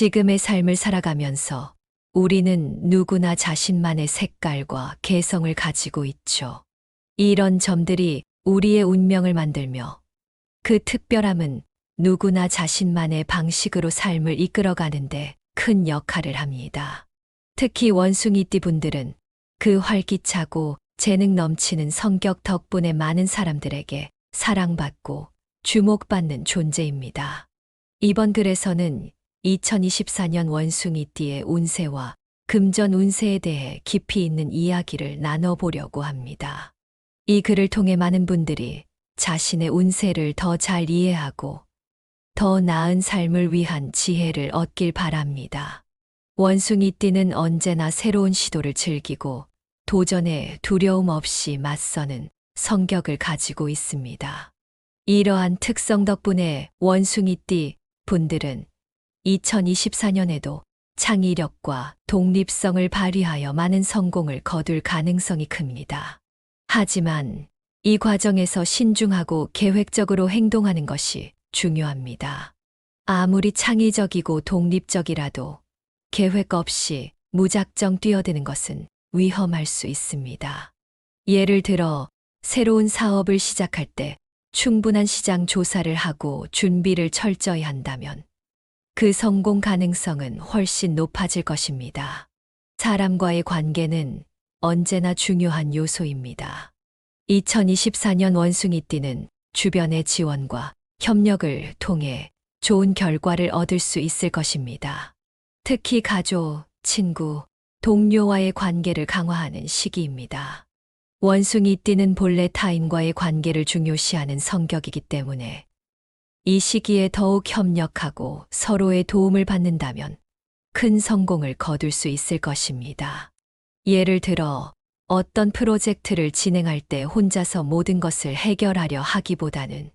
지금의 삶을 살아가면서 우리는 누구나 자신만의 색깔과 개성을 가지고 있죠. 이런 점들이 우리의 운명을 만들며 그 특별함은 누구나 자신만의 방식으로 삶을 이끌어가는데 큰 역할을 합니다. 특히 원숭이띠 분들은 그 활기차고 재능 넘치는 성격 덕분에 많은 사람들에게 사랑받고 주목받는 존재입니다. 이번 글에서는 2024년 원숭이띠의 운세와 금전 운세에 대해 깊이 있는 이야기를 나눠보려고 합니다. 이 글을 통해 많은 분들이 자신의 운세를 더 잘 이해하고 더 나은 삶을 위한 지혜를 얻길 바랍니다. 원숭이띠는 언제나 새로운 시도를 즐기고 도전에 두려움 없이 맞서는 성격을 가지고 있습니다. 이러한 특성 덕분에 원숭이띠 분들은 2024년에도 창의력과 독립성을 발휘하여 많은 성공을 거둘 가능성이 큽니다. 하지만 이 과정에서 신중하고 계획적으로 행동하는 것이 중요합니다. 아무리 창의적이고 독립적이라도 계획 없이 무작정 뛰어드는 것은 위험할 수 있습니다. 예를 들어 새로운 사업을 시작할 때 충분한 시장 조사를 하고 준비를 철저히 한다면 그 성공 가능성은 훨씬 높아질 것입니다. 사람과의 관계는 언제나 중요한 요소입니다. 2024년 원숭이띠는 주변의 지원과 협력을 통해 좋은 결과를 얻을 수 있을 것입니다. 특히 가족, 친구, 동료와의 관계를 강화하는 시기입니다. 원숭이띠는 본래 타인과의 관계를 중요시하는 성격이기 때문에 이 시기에 더욱 협력하고 서로의 도움을 받는다면 큰 성공을 거둘 수 있을 것입니다. 예를 들어 어떤 프로젝트를 진행할 때 혼자서 모든 것을 해결하려 하기보다는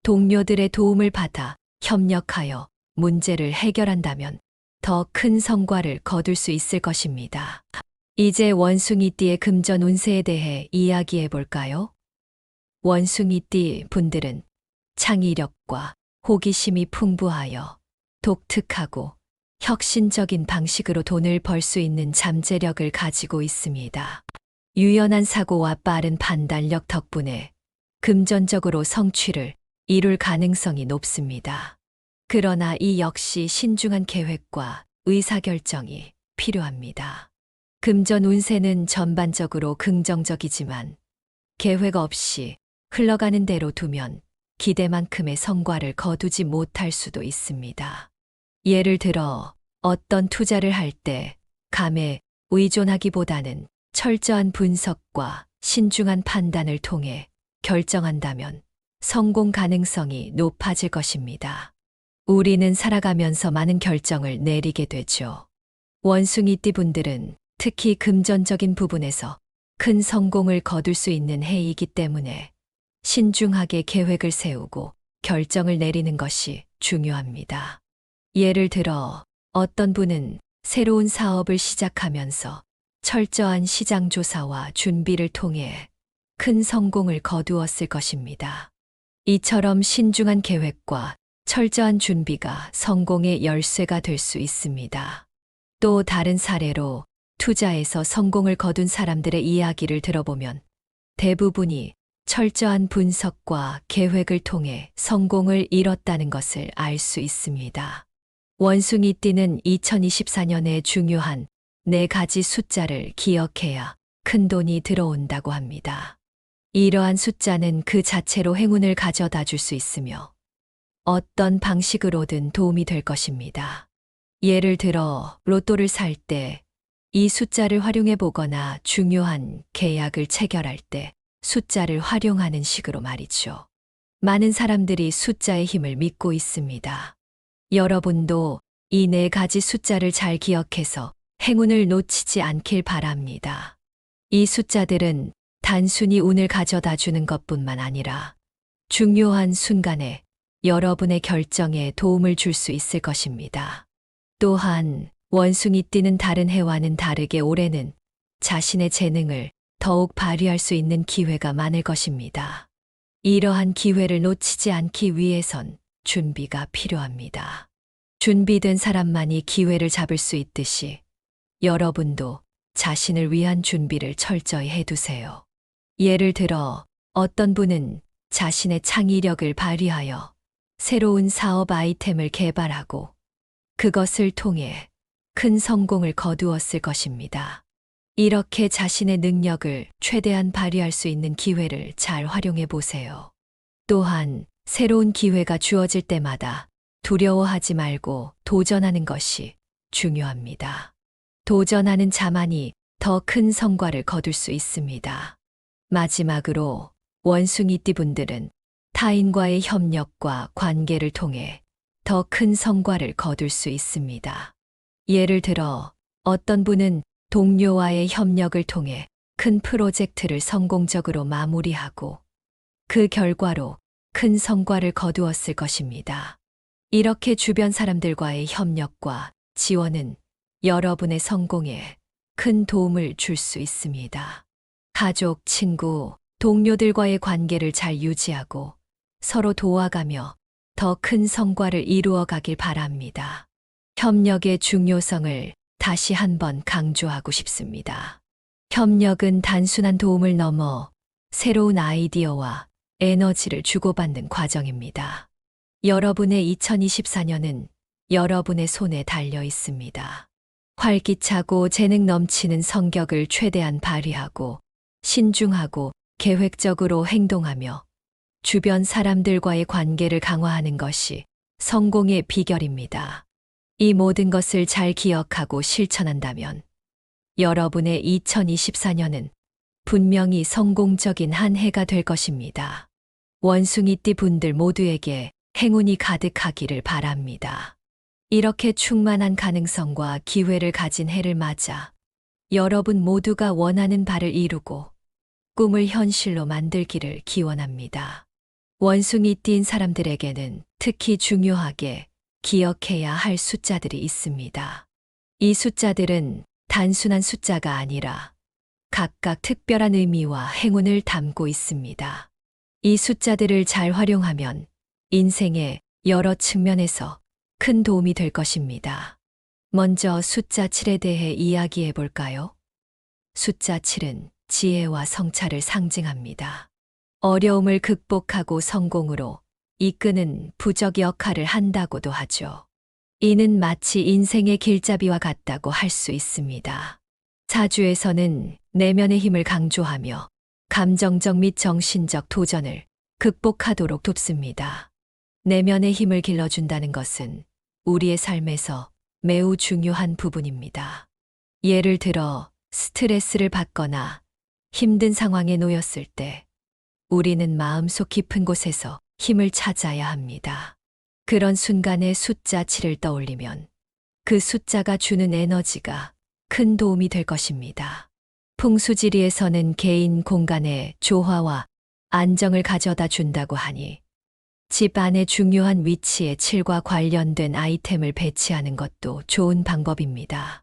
동료들의 도움을 받아 협력하여 문제를 해결한다면 더 큰 성과를 거둘 수 있을 것입니다. 이제 원숭이띠의 금전 운세에 대해 이야기해 볼까요? 원숭이띠 분들은 창의력과 호기심이 풍부하여 독특하고 혁신적인 방식으로 돈을 벌 수 있는 잠재력을 가지고 있습니다. 유연한 사고와 빠른 판단력 덕분에 금전적으로 성취를 이룰 가능성이 높습니다. 그러나 이 역시 신중한 계획과 의사결정이 필요합니다. 금전 운세는 전반적으로 긍정적이지만 계획 없이 흘러가는 대로 두면 기대만큼의 성과를 거두지 못할 수도 있습니다. 예를 들어 어떤 투자를 할 때 감에 의존하기보다는 철저한 분석과 신중한 판단을 통해 결정한다면 성공 가능성이 높아질 것입니다. 우리는 살아가면서 많은 결정을 내리게 되죠. 원숭이띠 분들은 특히 금전적인 부분에서 큰 성공을 거둘 수 있는 해이기 때문에 신중하게 계획을 세우고 결정을 내리는 것이 중요합니다. 예를 들어 어떤 분은 새로운 사업을 시작하면서 철저한 시장 조사와 준비를 통해 큰 성공을 거두었을 것입니다. 이처럼 신중한 계획과 철저한 준비가 성공의 열쇠가 될 수 있습니다. 또 다른 사례로 투자에서 성공을 거둔 사람들의 이야기를 들어보면 대부분이 철저한 분석과 계획을 통해 성공을 이뤘다는 것을 알 수 있습니다. 원숭이띠는 2024년에 중요한 4가지 숫자를 기억해야 큰 돈이 들어온다고 합니다. 이러한 숫자는 그 자체로 행운을 가져다 줄 수 있으며 어떤 방식으로든 도움이 될 것입니다. 예를 들어 로또를 살 때 이 숫자를 활용해 보거나 중요한 계약을 체결할 때 숫자를 활용하는 식으로 말이죠. 많은 사람들이 숫자의 힘을 믿고 있습니다. 여러분도 이 4가지 숫자를 잘 기억해서 행운을 놓치지 않길 바랍니다. 이 숫자들은 단순히 운을 가져다 주는 것뿐만 아니라 중요한 순간에 여러분의 결정에 도움을 줄 수 있을 것입니다. 또한 원숭이띠는 다른 해와는 다르게 올해는 자신의 재능을 더욱 발휘할 수 있는 기회가 많을 것입니다. 이러한 기회를 놓치지 않기 위해선 준비가 필요합니다. 준비된 사람만이 기회를 잡을 수 있듯이 여러분도 자신을 위한 준비를 철저히 해두세요. 예를 들어 어떤 분은 자신의 창의력을 발휘하여 새로운 사업 아이템을 개발하고 그것을 통해 큰 성공을 거두었을 것입니다. 이렇게 자신의 능력을 최대한 발휘할 수 있는 기회를 잘 활용해 보세요. 또한 새로운 기회가 주어질 때마다 두려워하지 말고 도전하는 것이 중요합니다. 도전하는 자만이 더 큰 성과를 거둘 수 있습니다. 마지막으로 원숭이띠 분들은 타인과의 협력과 관계를 통해 더 큰 성과를 거둘 수 있습니다. 예를 들어 어떤 분은 동료와의 협력을 통해 큰 프로젝트를 성공적으로 마무리하고 그 결과로 큰 성과를 거두었을 것입니다. 이렇게 주변 사람들과의 협력과 지원은 여러분의 성공에 큰 도움을 줄 수 있습니다. 가족, 친구, 동료들과의 관계를 잘 유지하고 서로 도와가며 더 큰 성과를 이루어 가길 바랍니다. 협력의 중요성을 다시 한번 강조하고 싶습니다. 협력은 단순한 도움을 넘어 새로운 아이디어와 에너지를 주고받는 과정입니다. 여러분의 2024년은 여러분의 손에 달려 있습니다. 활기차고 재능 넘치는 성격을 최대한 발휘하고 신중하고 계획적으로 행동하며 주변 사람들과의 관계를 강화하는 것이 성공의 비결입니다. 이 모든 것을 잘 기억하고 실천한다면 여러분의 2024년은 분명히 성공적인 한 해가 될 것입니다. 원숭이띠 분들 모두에게 행운이 가득하기를 바랍니다. 이렇게 충만한 가능성과 기회를 가진 해를 맞아 여러분 모두가 원하는 바를 이루고 꿈을 현실로 만들기를 기원합니다. 원숭이띠인 사람들에게는 특히 중요하게 기억해야 할 숫자들이 있습니다. 이 숫자들은 단순한 숫자가 아니라 각각 특별한 의미와 행운을 담고 있습니다. 이 숫자들을 잘 활용하면 인생의 여러 측면에서 큰 도움이 될 것입니다. 먼저 숫자 7에 대해 이야기해 볼까요? 숫자 7은 지혜와 성찰을 상징합니다. 어려움을 극복하고 성공으로 이끄는 부적 역할을 한다고도 하죠. 이는 마치 인생의 길잡이와 같다고 할 수 있습니다. 사주에서는 내면의 힘을 강조하며 감정적 및 정신적 도전을 극복하도록 돕습니다. 내면의 힘을 길러준다는 것은 우리의 삶에서 매우 중요한 부분입니다. 예를 들어 스트레스를 받거나 힘든 상황에 놓였을 때 우리는 마음속 깊은 곳에서 힘을 찾아야 합니다. 그런 순간에 숫자 7을 떠올리면 그 숫자가 주는 에너지가 큰 도움이 될 것입니다. 풍수지리에서는 개인 공간에 조화와 안정을 가져다 준다고 하니 집 안의 중요한 위치에 7과 관련된 아이템을 배치하는 것도 좋은 방법입니다.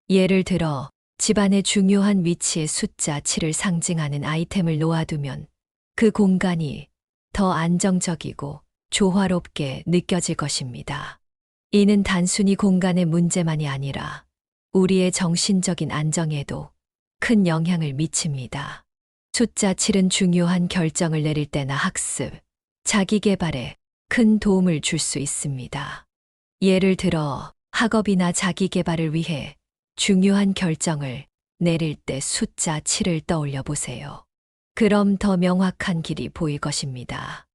예를 들어 집 안의 중요한 위치에 숫자 7을 상징하는 아이템을 놓아두면 그 공간이 더 안정적이고 조화롭게 느껴질 것입니다. 이는 단순히 공간의 문제만이 아니라 우리의 정신적인 안정에도 큰 영향을 미칩니다. 숫자 7은 중요한 결정을 내릴 때나 학습, 자기 개발에 큰 도움을 줄 수 있습니다. 예를 들어 학업이나 자기 개발을 위해 중요한 결정을 내릴 때 숫자 7을 떠올려 보세요. 그럼 더 명확한 길이 보일 것입니다.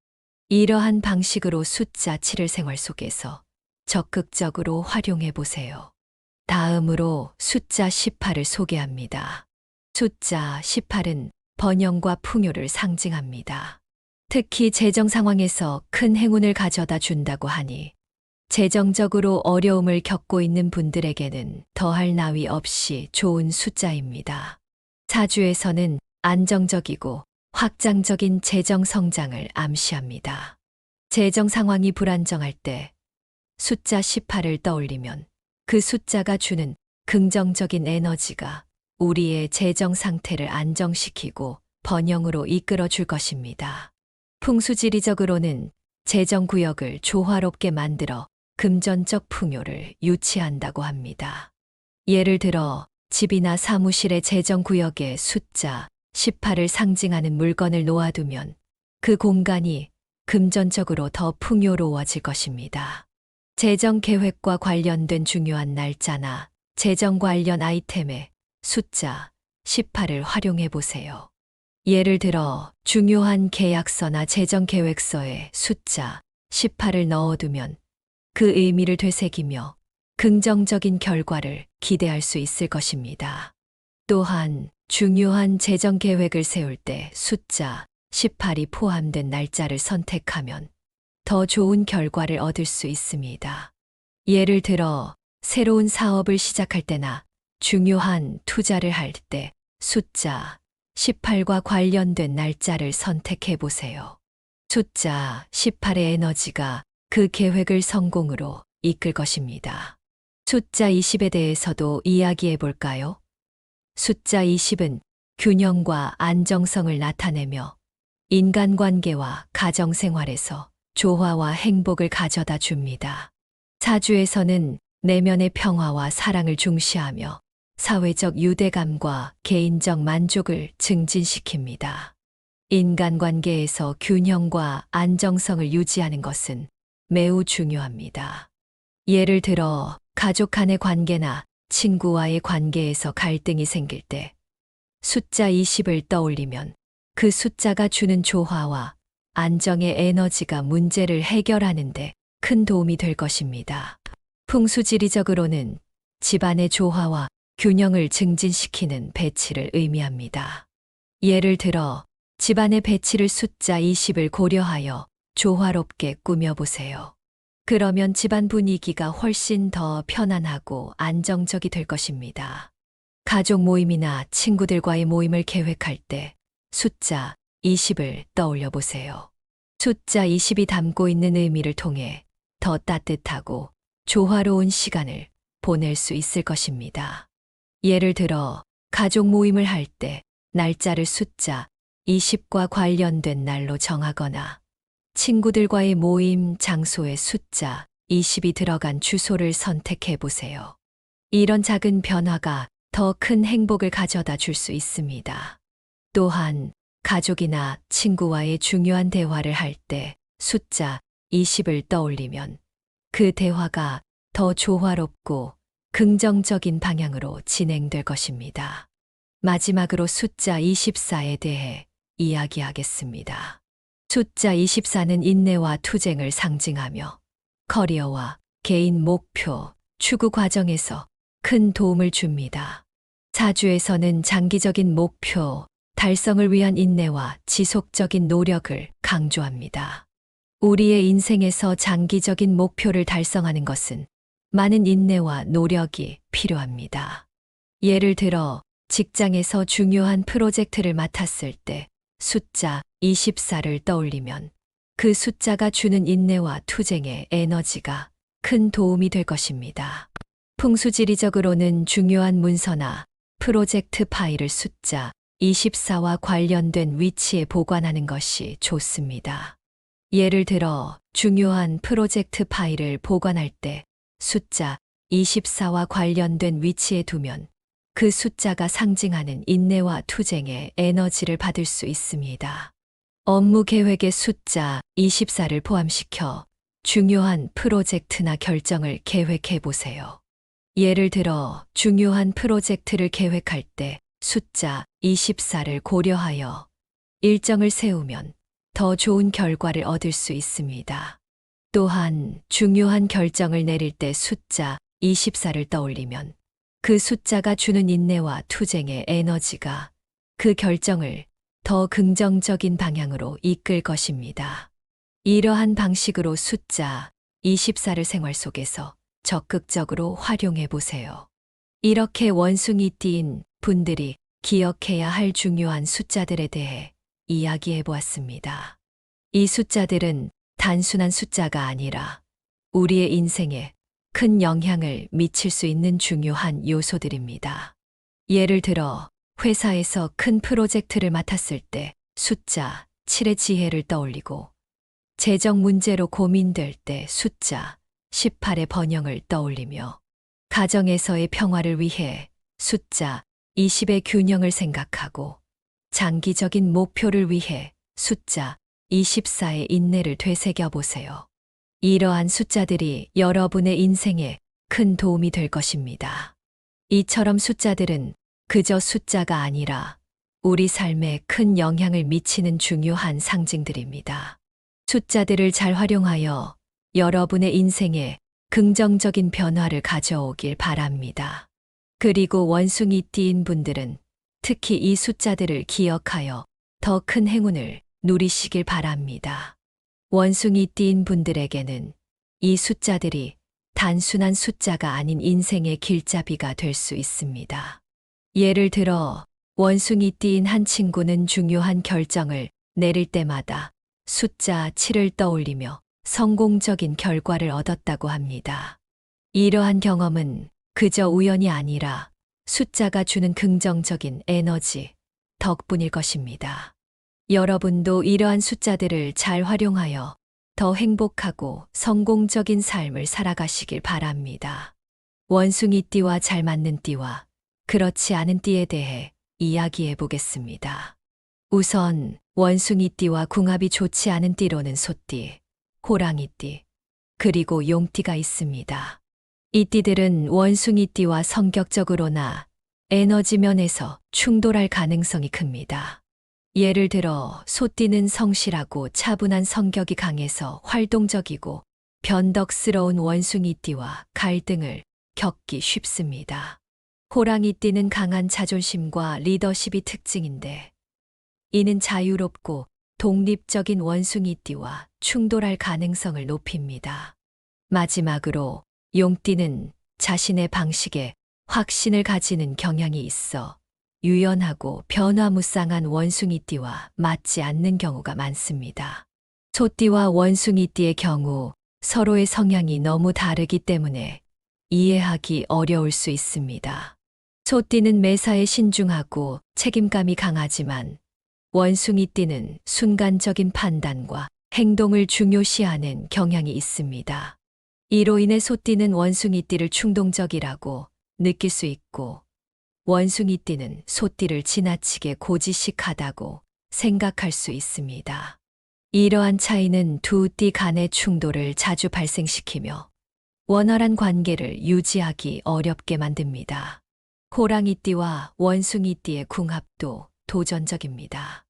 이러한 방식으로 숫자 7을 생활 속에서 적극적으로 활용해 보세요. 다음으로 숫자 18을 소개합니다. 숫자 18은 번영과 풍요를 상징합니다. 특히 재정 상황에서 큰 행운을 가져다 준다고 하니 재정적으로 어려움을 겪고 있는 분들에게는 더할 나위 없이 좋은 숫자입니다. 사주에서는 안정적이고 확장적인 재정 성장을 암시합니다. 재정 상황이 불안정할 때 숫자 18을 떠올리면 그 숫자가 주는 긍정적인 에너지가 우리의 재정 상태를 안정시키고 번영으로 이끌어 줄 것입니다. 풍수지리적으로는 재정 구역을 조화롭게 만들어 금전적 풍요를 유치한다고 합니다. 예를 들어 집이나 사무실의 재정구역에 숫자 18을 상징하는 물건을 놓아두면 그 공간이 금전적으로 더 풍요로워질 것입니다. 재정 계획과 관련된 중요한 날짜나 재정 관련 아이템에 숫자 18을 활용해 보세요. 예를 들어 중요한 계약서나 재정 계획서에 숫자 18을 넣어두면 그 의미를 되새기며 긍정적인 결과를 기대할 수 있을 것입니다. 또한 중요한 재정 계획을 세울 때 숫자 18이 포함된 날짜를 선택하면 더 좋은 결과를 얻을 수 있습니다. 예를 들어 새로운 사업을 시작할 때나 중요한 투자를 할 때 숫자 18과 관련된 날짜를 선택해 보세요. 숫자 18의 에너지가 그 계획을 성공으로 이끌 것입니다. 숫자 20에 대해서도 이야기해 볼까요? 숫자 20은 균형과 안정성을 나타내며 인간관계와 가정생활에서 조화와 행복을 가져다 줍니다. 사주에서는 내면의 평화와 사랑을 중시하며 사회적 유대감과 개인적 만족을 증진시킵니다. 인간관계에서 균형과 안정성을 유지하는 것은 매우 중요합니다. 예를 들어 가족 간의 관계나 친구와의 관계에서 갈등이 생길 때 숫자 20을 떠올리면 그 숫자가 주는 조화와 안정의 에너지가 문제를 해결하는 데 큰 도움이 될 것입니다. 풍수지리적으로는 집안의 조화와 균형을 증진시키는 배치를 의미합니다. 예를 들어 집안의 배치를 숫자 20을 고려하여 조화롭게 꾸며보세요. 그러면 집안 분위기가 훨씬 더 편안하고 안정적이 될 것입니다. 가족 모임이나 친구들과의 모임을 계획할 때 숫자 20을 떠올려 보세요. 숫자 20이 담고 있는 의미를 통해 더 따뜻하고 조화로운 시간을 보낼 수 있을 것입니다. 예를 들어 가족 모임을 할 때 날짜를 숫자 20과 관련된 날로 정하거나 친구들과의 모임 장소에 숫자 20이 들어간 주소를 선택해 보세요. 이런 작은 변화가 더 큰 행복을 가져다 줄 수 있습니다. 또한 가족이나 친구와의 중요한 대화를 할 때 숫자 20을 떠올리면 그 대화가 더 조화롭고 긍정적인 방향으로 진행될 것입니다. 마지막으로 숫자 24에 대해 이야기하겠습니다. 숫자 24는 인내와 투쟁을 상징하며 커리어와 개인 목표, 추구 과정에서 큰 도움을 줍니다. 사주에서는 장기적인 목표, 달성을 위한 인내와 지속적인 노력을 강조합니다. 우리의 인생에서 장기적인 목표를 달성하는 것은 많은 인내와 노력이 필요합니다. 예를 들어 직장에서 중요한 프로젝트를 맡았을 때 숫자 24를 떠올리면 그 숫자가 주는 인내와 투쟁의 에너지가 큰 도움이 될 것입니다. 풍수지리적으로는 중요한 문서나 프로젝트 파일을 숫자 24와 관련된 위치에 보관하는 것이 좋습니다. 예를 들어 중요한 프로젝트 파일을 보관할 때 숫자 24와 관련된 위치에 두면 그 숫자가 상징하는 인내와 투쟁의 에너지를 받을 수 있습니다. 업무 계획에 숫자 24를 포함시켜 중요한 프로젝트나 결정을 계획해 보세요. 예를 들어 중요한 프로젝트를 계획할 때 숫자 24를 고려하여 일정을 세우면 더 좋은 결과를 얻을 수 있습니다. 또한 중요한 결정을 내릴 때 숫자 24를 떠올리면 그 숫자가 주는 인내와 투쟁의 에너지가 그 결정을 더 긍정적인 방향으로 이끌 것입니다. 이러한 방식으로 숫자 24를 생활 속에서 적극적으로 활용해 보세요. 이렇게 원숭이 띠인 분들이 기억해야 할 중요한 숫자들에 대해 이야기해 보았습니다. 이 숫자들은 단순한 숫자가 아니라 우리의 인생에 큰 영향을 미칠 수 있는 중요한 요소들입니다. 예를 들어 회사에서 큰 프로젝트를 맡았을 때 숫자 7의 지혜를 떠올리고 재정 문제로 고민될 때 숫자 18의 번영을 떠올리며 가정에서의 평화를 위해 숫자 20의 균형을 생각하고 장기적인 목표를 위해 숫자 24의 인내를 되새겨 보세요. 이러한 숫자들이 여러분의 인생에 큰 도움이 될 것입니다. 이처럼 숫자들은 그저 숫자가 아니라 우리 삶에 큰 영향을 미치는 중요한 상징들입니다. 숫자들을 잘 활용하여 여러분의 인생에 긍정적인 변화를 가져오길 바랍니다. 그리고 원숭이띠인 분들은 특히 이 숫자들을 기억하여 더 큰 행운을 누리시길 바랍니다. 원숭이띠인 분들에게는 이 숫자들이 단순한 숫자가 아닌 인생의 길잡이가 될 수 있습니다. 예를 들어 원숭이띠인 한 친구는 중요한 결정을 내릴 때마다 숫자 7을 떠올리며 성공적인 결과를 얻었다고 합니다. 이러한 경험은 그저 우연이 아니라 숫자가 주는 긍정적인 에너지 덕분일 것입니다. 여러분도 이러한 숫자들을 잘 활용하여 더 행복하고 성공적인 삶을 살아가시길 바랍니다. 원숭이띠와 잘 맞는 띠와 그렇지 않은 띠에 대해 이야기해 보겠습니다. 우선 원숭이띠와 궁합이 좋지 않은 띠로는 소띠, 호랑이띠, 그리고 용띠가 있습니다. 이 띠들은 원숭이띠와 성격적으로나 에너지 면에서 충돌할 가능성이 큽니다. 예를 들어 소띠는 성실하고 차분한 성격이 강해서 활동적이고 변덕스러운 원숭이띠와 갈등을 겪기 쉽습니다. 호랑이띠는 강한 자존심과 리더십이 특징인데 이는 자유롭고 독립적인 원숭이띠와 충돌할 가능성을 높입니다. 마지막으로 용띠는 자신의 방식에 확신을 가지는 경향이 있어 유연하고 변화무쌍한 원숭이띠와 맞지 않는 경우가 많습니다. 소띠와 원숭이띠의 경우 서로의 성향이 너무 다르기 때문에 이해하기 어려울 수 있습니다. 소띠는 매사에 신중하고 책임감이 강하지만 원숭이띠는 순간적인 판단과 행동을 중요시하는 경향이 있습니다. 이로 인해 소띠는 원숭이띠를 충동적이라고 느낄 수 있고 원숭이띠는 소띠를 지나치게 고지식하다고 생각할 수 있습니다. 이러한 차이는 두 띠 간의 충돌을 자주 발생시키며 원활한 관계를 유지하기 어렵게 만듭니다. 호랑이띠와 원숭이띠의 궁합도 도전적입니다.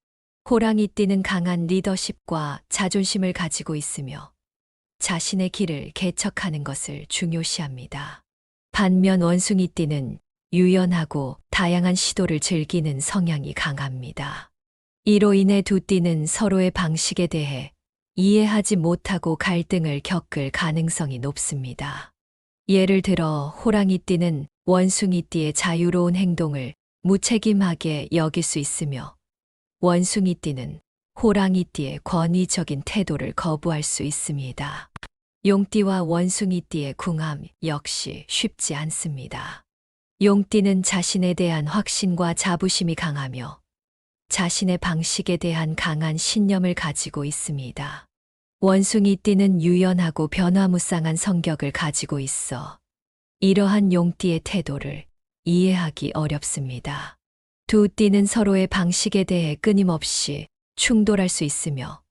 호랑이띠는 강한 리더십과 자존심을 가지고 있으며 자신의 길을 개척하는 것을 중요시합니다. 반면 원숭이띠는 유연하고 다양한 시도를 즐기는 성향이 강합니다. 이로 인해 두 띠는 서로의 방식에 대해 이해하지 못하고 갈등을 겪을 가능성이 높습니다. 예를 들어 호랑이띠는 원숭이띠의 자유로운 행동을 무책임하게 여길 수 있으며 원숭이띠는 호랑이띠의 권위적인 태도를 거부할 수 있습니다. 용띠와 원숭이띠의 궁합 역시 쉽지 않습니다. 용띠는 자신에 대한 확신과 자부심이 강하며 자신의 방식에 대한 강한 신념을 가지고 있습니다. 원숭이띠는 유연하고 변화무쌍한 성격을 가지고 있어 이러한 용띠의 태도를 이해하기 어렵습니다. 두 띠는 서로의 방식에 대해 끊임없이 충돌할 수 있으며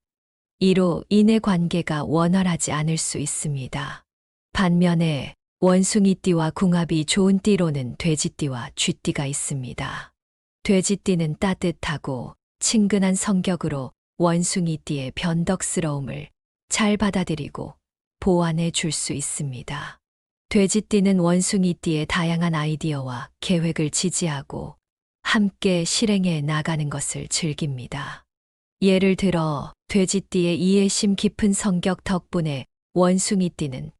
이로 인해 관계가 원활하지 않을 수 있습니다. 반면에 원숭이띠와 궁합이 좋은 띠로는 돼지띠와 쥐띠가 있습니다. 돼지띠는 따뜻하고 친근한 성격으로 원숭이띠의 변덕스러움을 잘 받아들이고 보완해 줄 수 있습니다. 돼지띠는 원숭이띠의 다양한 아이디어와 계획을 지지하고 함께 실행해 나가는 것을 즐깁니다. 예를 들어 돼지띠의 이해심 깊은 성격 덕분에 원숭이띠는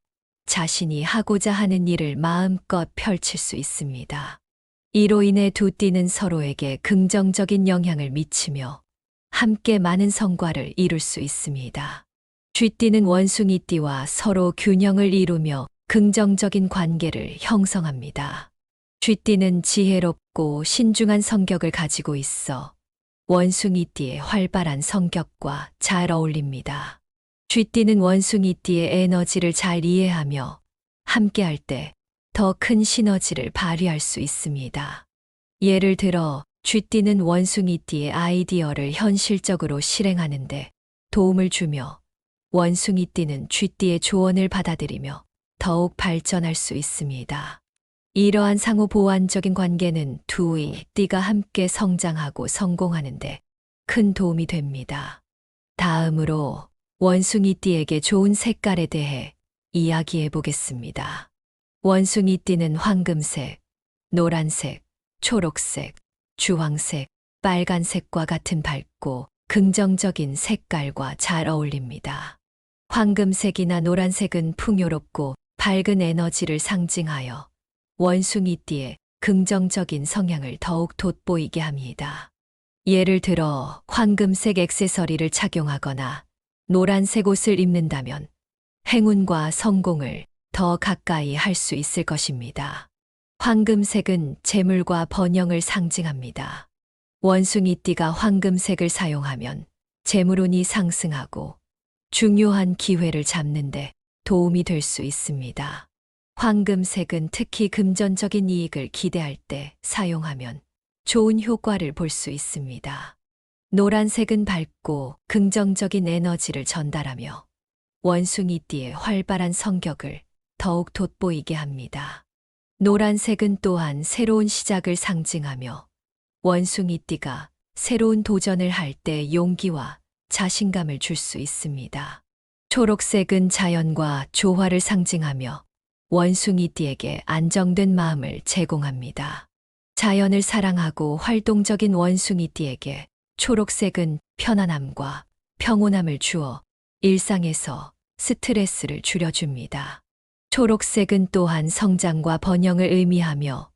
자신이 하고자 하는 일을 마음껏 펼칠 수 있습니다. 이로 인해 두 띠는 서로에게 긍정적인 영향을 미치며 함께 많은 성과를 이룰 수 있습니다. 쥐띠는 원숭이띠와 서로 균형을 이루며 긍정적인 관계를 형성합니다. 쥐띠는 지혜롭고 신중한 성격을 가지고 있어 원숭이띠의 활발한 성격과 잘 어울립니다. 쥐띠는 원숭이띠의 에너지를 잘 이해하며 함께할 때 더 큰 시너지를 발휘할 수 있습니다. 예를 들어 쥐띠는 원숭이띠의 아이디어를 현실적으로 실행하는데 도움을 주며 원숭이띠는 쥐띠의 조언을 받아들이며 더욱 발전할 수 있습니다. 이러한 상호 보완적인 관계는 두 띠가 함께 성장하고 성공하는데 큰 도움이 됩니다. 다음으로 원숭이띠에게 좋은 색깔에 대해 이야기해 보겠습니다. 원숭이띠는 황금색, 노란색, 초록색, 주황색, 빨간색과 같은 밝고 긍정적인 색깔과 잘 어울립니다. 황금색이나 노란색은 풍요롭고 밝은 에너지를 상징하여 원숭이띠의 긍정적인 성향을 더욱 돋보이게 합니다. 예를 들어 황금색 액세서리를 착용하거나 노란색 옷을 입는다면 행운과 성공을 더 가까이 할 수 있을 것입니다. 황금색은 재물과 번영을 상징합니다. 원숭이띠가 황금색을 사용하면 재물운이 상승하고 중요한 기회를 잡는데 도움이 될 수 있습니다. 황금색은 특히 금전적인 이익을 기대할 때 사용하면 좋은 효과를 볼 수 있습니다. 노란색은 밝고 긍정적인 에너지를 전달하며 원숭이띠의 활발한 성격을 더욱 돋보이게 합니다. 노란색은 또한 새로운 시작을 상징하며 원숭이띠가 새로운 도전을 할 때 용기와 자신감을 줄 수 있습니다. 초록색은 자연과 조화를 상징하며 원숭이띠에게 안정된 마음을 제공합니다. 자연을 사랑하고 활동적인 원숭이띠에게 초록색은 편안함과 평온함을 주어 일상에서 스트레스를 줄여줍니다. 초록색은 또한 성장과 번영을 의미하며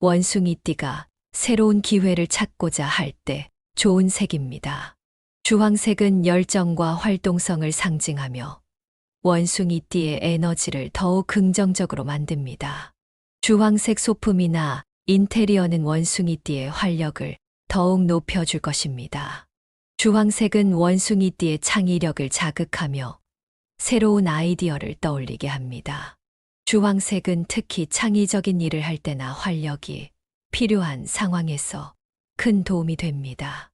원숭이띠가 새로운 기회를 찾고자 할 때 좋은 색입니다. 주황색은 열정과 활동성을 상징하며 원숭이띠의 에너지를 더욱 긍정적으로 만듭니다. 주황색 소품이나 인테리어는 원숭이띠의 활력을 더욱 높여줄 것입니다. 주황색은 원숭이띠의 창의력을 자극하며 새로운 아이디어를 떠올리게 합니다. 주황색은 특히 창의적인 일을 할 때나 활력이 필요한 상황에서 큰 도움이 됩니다.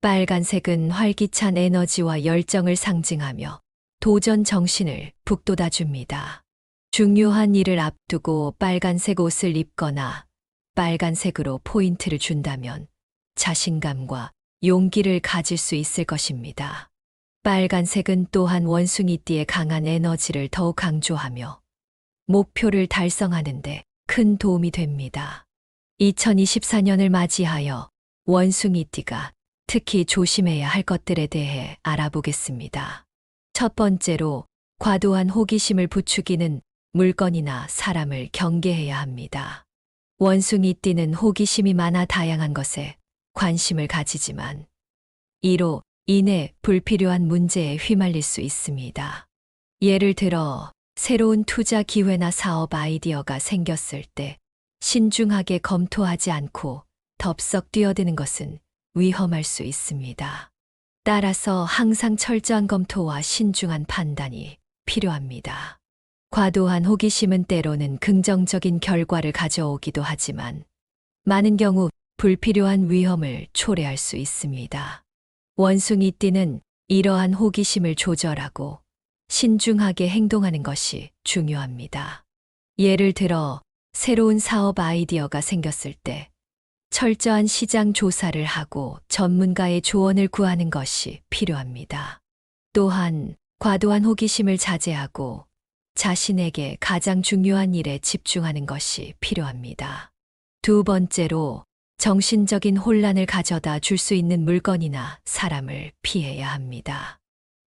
빨간색은 활기찬 에너지와 열정을 상징하며 도전 정신을 북돋아줍니다. 중요한 일을 앞두고 빨간색 옷을 입거나 빨간색으로 포인트를 준다면 자신감과 용기를 가질 수 있을 것입니다. 빨간색은 또한 원숭이띠의 강한 에너지를 더욱 강조하며 목표를 달성하는데 큰 도움이 됩니다. 2024년을 맞이하여 원숭이띠가 특히 조심해야 할 것들에 대해 알아보겠습니다. 첫 번째로 과도한 호기심을 부추기는 물건이나 사람을 경계해야 합니다. 원숭이띠는 호기심이 많아 다양한 것에 관심을 가지지만 이로 인해 불필요한 문제에 휘말릴 수 있습니다. 예를 들어 새로운 투자 기회나 사업 아이디어가 생겼을 때 신중하게 검토하지 않고 덥석 뛰어드는 것은 위험할 수 있습니다. 따라서 항상 철저한 검토와 신중한 판단이 필요합니다. 과도한 호기심은 때로는 긍정적인 결과를 가져오기도 하지만 많은 경우 불필요한 위험을 초래할 수 있습니다. 원숭이띠는 이러한 호기심을 조절하고 신중하게 행동하는 것이 중요합니다. 예를 들어 새로운 사업 아이디어가 생겼을 때 철저한 시장 조사를 하고 전문가의 조언을 구하는 것이 필요합니다. 또한 과도한 호기심을 자제하고 자신에게 가장 중요한 일에 집중하는 것이 필요합니다. 두 번째로 정신적인 혼란을 가져다 줄 수 있는 물건이나 사람을 피해야 합니다.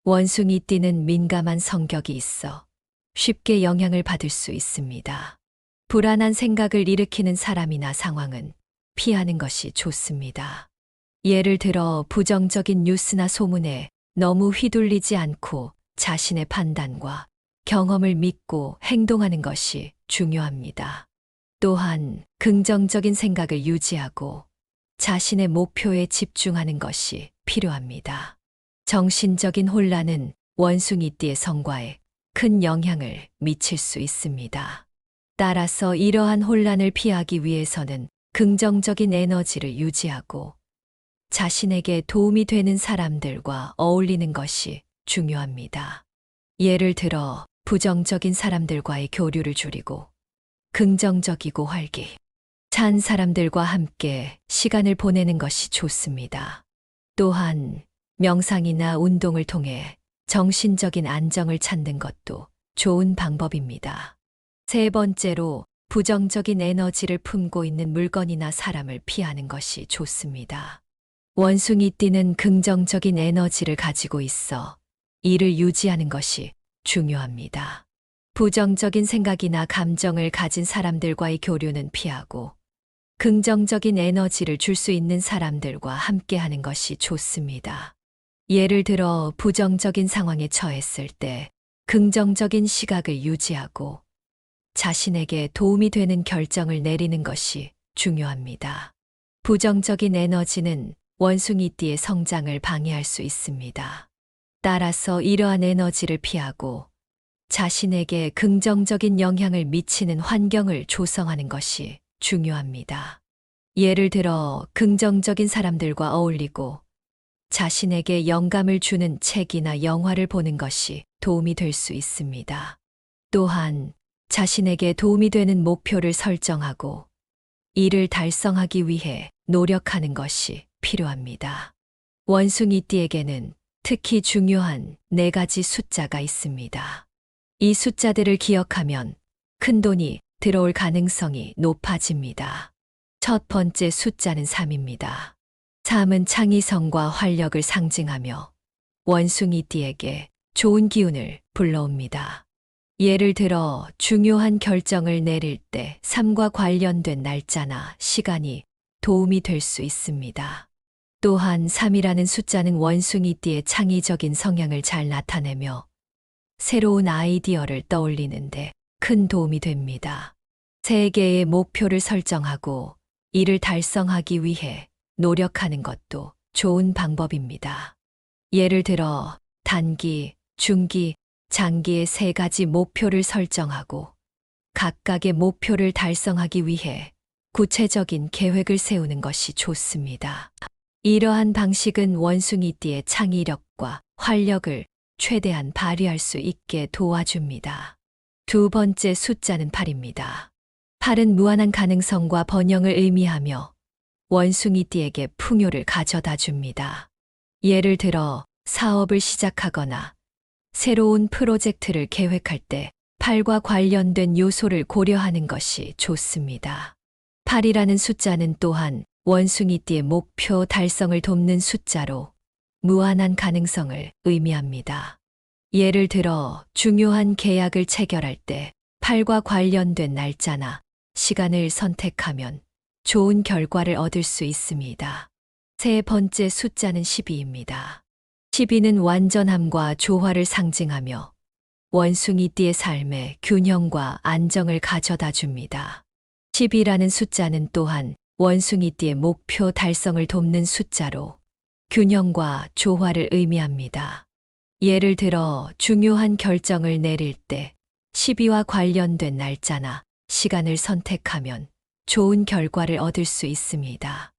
원숭이띠는 민감한 성격이 있어 쉽게 영향을 받을 수 있습니다. 불안한 생각을 일으키는 사람이나 상황은 피하는 것이 좋습니다. 예를 들어 부정적인 뉴스나 소문에 너무 휘둘리지 않고 자신의 판단과 경험을 믿고 행동하는 것이 중요합니다. 또한 긍정적인 생각을 유지하고 자신의 목표에 집중하는 것이 필요합니다. 정신적인 혼란은 원숭이띠의 성과에 큰 영향을 미칠 수 있습니다. 따라서 이러한 혼란을 피하기 위해서는 긍정적인 에너지를 유지하고 자신에게 도움이 되는 사람들과 어울리는 것이 중요합니다. 예를 들어 부정적인 사람들과의 교류를 줄이고 긍정적이고 활기찬 사람들과 함께 시간을 보내는 것이 좋습니다. 또한 명상이나 운동을 통해 정신적인 안정을 찾는 것도 좋은 방법입니다. 세 번째로 부정적인 에너지를 품고 있는 물건이나 사람을 피하는 것이 좋습니다. 원숭이띠는 긍정적인 에너지를 가지고 있어 이를 유지하는 것이 중요합니다. 부정적인 생각이나 감정을 가진 사람들과의 교류는 피하고 긍정적인 에너지를 줄 수 있는 사람들과 함께하는 것이 좋습니다. 예를 들어 부정적인 상황에 처했을 때 긍정적인 시각을 유지하고 자신에게 도움이 되는 결정을 내리는 것이 중요합니다. 부정적인 에너지는 원숭이띠의 성장을 방해할 수 있습니다. 따라서 이러한 에너지를 피하고 자신에게 긍정적인 영향을 미치는 환경을 조성하는 것이 중요합니다. 예를 들어 긍정적인 사람들과 어울리고 자신에게 영감을 주는 책이나 영화를 보는 것이 도움이 될 수 있습니다. 또한 자신에게 도움이 되는 목표를 설정하고 이를 달성하기 위해 노력하는 것이 필요합니다. 원숭이띠에게는 특히 중요한 4가지 숫자가 있습니다. 이 숫자들을 기억하면 큰 돈이 들어올 가능성이 높아집니다. 첫 번째 숫자는 3입니다. 3은 창의성과 활력을 상징하며 원숭이띠에게 좋은 기운을 불러옵니다. 예를 들어 중요한 결정을 내릴 때 3과 관련된 날짜나 시간이 도움이 될 수 있습니다. 또한 3이라는 숫자는 원숭이띠의 창의적인 성향을 잘 나타내며 새로운 아이디어를 떠올리는데 큰 도움이 됩니다. 3개의 목표를 설정하고 이를 달성하기 위해 노력하는 것도 좋은 방법입니다. 예를 들어 단기, 중기, 장기의 3가지 목표를 설정하고 각각의 목표를 달성하기 위해 구체적인 계획을 세우는 것이 좋습니다. 이러한 방식은 원숭이띠의 창의력과 활력을 최대한 발휘할 수 있게 도와줍니다. 두 번째 숫자는 8입니다. 8은 무한한 가능성과 번영을 의미하며 원숭이띠에게 풍요를 가져다 줍니다. 예를 들어 사업을 시작하거나 새로운 프로젝트를 계획할 때 8과 관련된 요소를 고려하는 것이 좋습니다. 8이라는 숫자는 또한 원숭이띠의 목표 달성을 돕는 숫자로 무한한 가능성을 의미합니다. 예를 들어 중요한 계약을 체결할 때 8과 관련된 날짜나 시간을 선택하면 좋은 결과를 얻을 수 있습니다. 세 번째 숫자는 12입니다. 12는 완전함과 조화를 상징하며 원숭이띠의 삶에 균형과 안정을 가져다 줍니다. 10이라는 숫자는 또한 원숭이띠의 목표 달성을 돕는 숫자로 균형과 조화를 의미합니다. 예를 들어 중요한 결정을 내릴 때 12와 관련된 날짜나 시간을 선택하면 좋은 결과를 얻을 수 있습니다.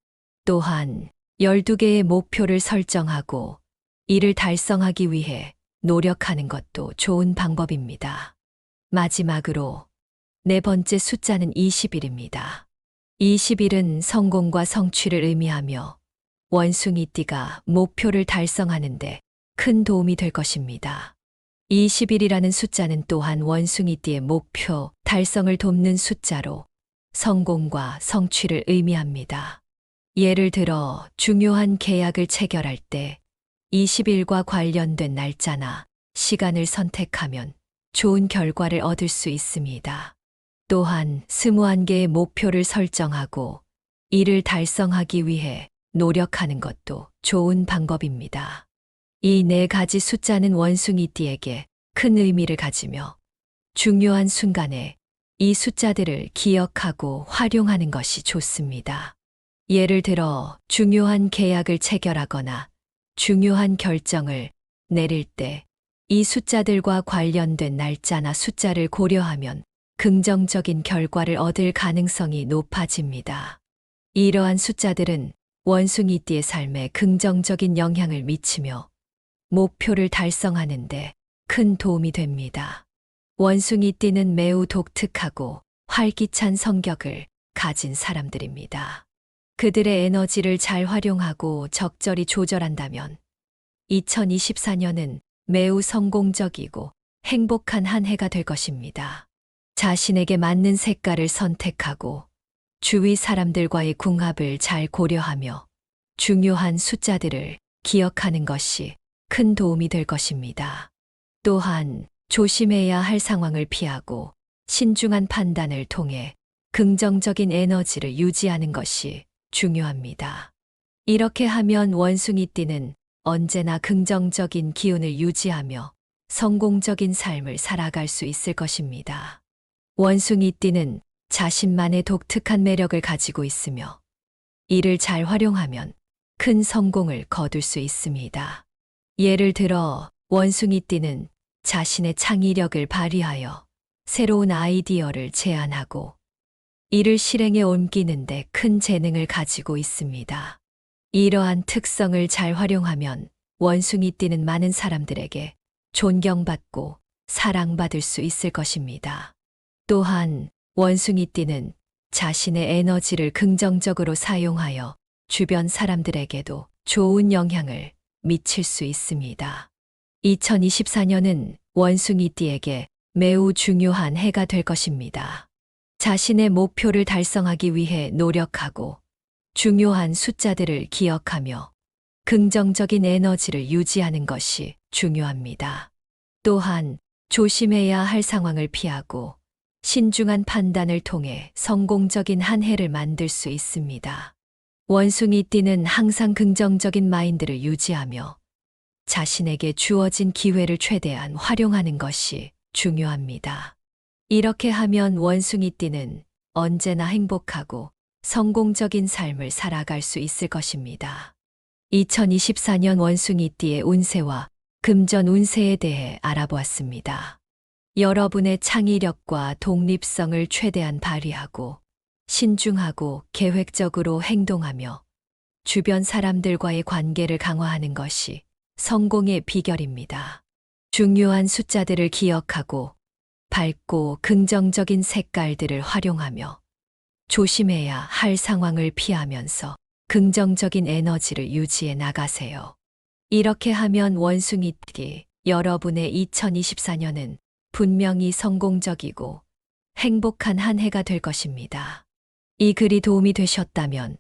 또한 12개의 목표를 설정하고 이를 달성하기 위해 노력하는 것도 좋은 방법입니다. 마지막으로 4번째 숫자는 20일입니다. 20일은 성공과 성취를 의미하며 원숭이띠가 목표를 달성하는데 큰 도움이 될 것입니다. 20일이라는 숫자는 또한 원숭이띠의 목표 달성을 돕는 숫자로 성공과 성취를 의미합니다. 예를 들어 중요한 계약을 체결할 때 20일과 관련된 날짜나 시간을 선택하면 좋은 결과를 얻을 수 있습니다. 또한 21개의 목표를 설정하고 이를 달성하기 위해 노력하는 것도 좋은 방법입니다. 이 4가지 숫자는 원숭이띠에게 큰 의미를 가지며 중요한 순간에 이 숫자들을 기억하고 활용하는 것이 좋습니다. 예를 들어 중요한 계약을 체결하거나 중요한 결정을 내릴 때 이 숫자들과 관련된 날짜나 숫자를 고려하면 긍정적인 결과를 얻을 가능성이 높아집니다. 이러한 숫자들은 원숭이띠의 삶에 긍정적인 영향을 미치며 목표를 달성하는 데 큰 도움이 됩니다. 원숭이띠는 매우 독특하고 활기찬 성격을 가진 사람들입니다. 그들의 에너지를 잘 활용하고 적절히 조절한다면 2024년은 매우 성공적이고 행복한 한 해가 될 것입니다. 자신에게 맞는 색깔을 선택하고 주위 사람들과의 궁합을 잘 고려하며 중요한 숫자들을 기억하는 것이 큰 도움이 될 것입니다. 또한 조심해야 할 상황을 피하고 신중한 판단을 통해 긍정적인 에너지를 유지하는 것이 중요합니다. 이렇게 하면 원숭이띠는 언제나 긍정적인 기운을 유지하며 성공적인 삶을 살아갈 수 있을 것입니다. 원숭이띠는 자신만의 독특한 매력을 가지고 있으며 이를 잘 활용하면 큰 성공을 거둘 수 있습니다. 예를 들어 원숭이띠는 자신의 창의력을 발휘하여 새로운 아이디어를 제안하고 이를 실행에 옮기는 데 큰 재능을 가지고 있습니다. 이러한 특성을 잘 활용하면 원숭이띠는 많은 사람들에게 존경받고 사랑받을 수 있을 것입니다. 또한 원숭이띠는 자신의 에너지를 긍정적으로 사용하여 주변 사람들에게도 좋은 영향을 미칠 수 있습니다. 2024년은 원숭이띠에게 매우 중요한 해가 될 것입니다. 자신의 목표를 달성하기 위해 노력하고 중요한 숫자들을 기억하며 긍정적인 에너지를 유지하는 것이 중요합니다. 또한 조심해야 할 상황을 피하고 신중한 판단을 통해 성공적인 한 해를 만들 수 있습니다. 원숭이띠는 항상 긍정적인 마인드를 유지하며 자신에게 주어진 기회를 최대한 활용하는 것이 중요합니다. 이렇게 하면 원숭이띠는 언제나 행복하고 성공적인 삶을 살아갈 수 있을 것입니다. 2024년 원숭이띠의 운세와 금전 운세에 대해 알아보았습니다. 여러분의 창의력과 독립성을 최대한 발휘하고 신중하고 계획적으로 행동하며 주변 사람들과의 관계를 강화하는 것이 성공의 비결입니다. 중요한 숫자들을 기억하고 밝고 긍정적인 색깔들을 활용하며 조심해야 할 상황을 피하면서 긍정적인 에너지를 유지해 나가세요. 이렇게 하면 원숭이띠 여러분의 2024년은 분명히 성공적이고 행복한 한 해가 될 것입니다. 이 글이 도움이 되셨다면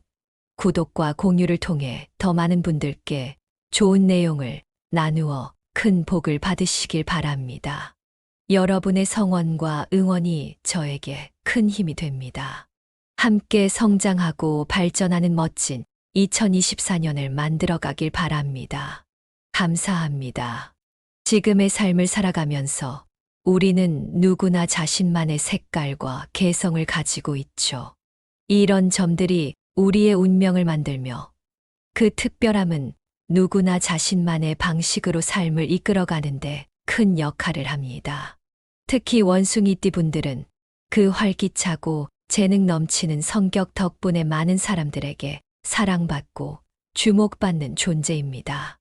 구독과 공유를 통해 더 많은 분들께 좋은 내용을 나누어 큰 복을 받으시길 바랍니다. 여러분의 성원과 응원이 저에게 큰 힘이 됩니다. 함께 성장하고 발전하는 멋진 2024년을 만들어가길 바랍니다. 감사합니다. 지금의 삶을 살아가면서 우리는 누구나 자신만의 색깔과 개성을 가지고 있죠. 이런 점들이 우리의 운명을 만들며 그 특별함은 누구나 자신만의 방식으로 삶을 이끌어가는데 큰 역할을 합니다. 특히 원숭이띠 분들은 그 활기차고 재능 넘치는 성격 덕분에 많은 사람들에게 사랑받고 주목받는 존재입니다.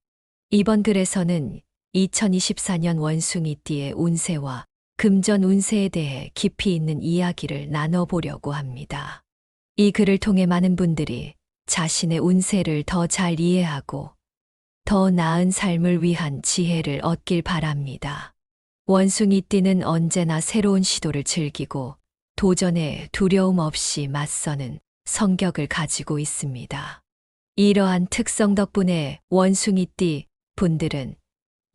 이번 글에서는 2024년 원숭이띠의 운세와 금전 운세에 대해 깊이 있는 이야기를 나눠보려고 합니다. 이 글을 통해 많은 분들이 자신의 운세를 더 잘 이해하고 더 나은 삶을 위한 지혜를 얻길 바랍니다. 원숭이띠는 언제나 새로운 시도를 즐기고 도전에 두려움 없이 맞서는 성격을 가지고 있습니다. 이러한 특성 덕분에 원숭이띠 분들은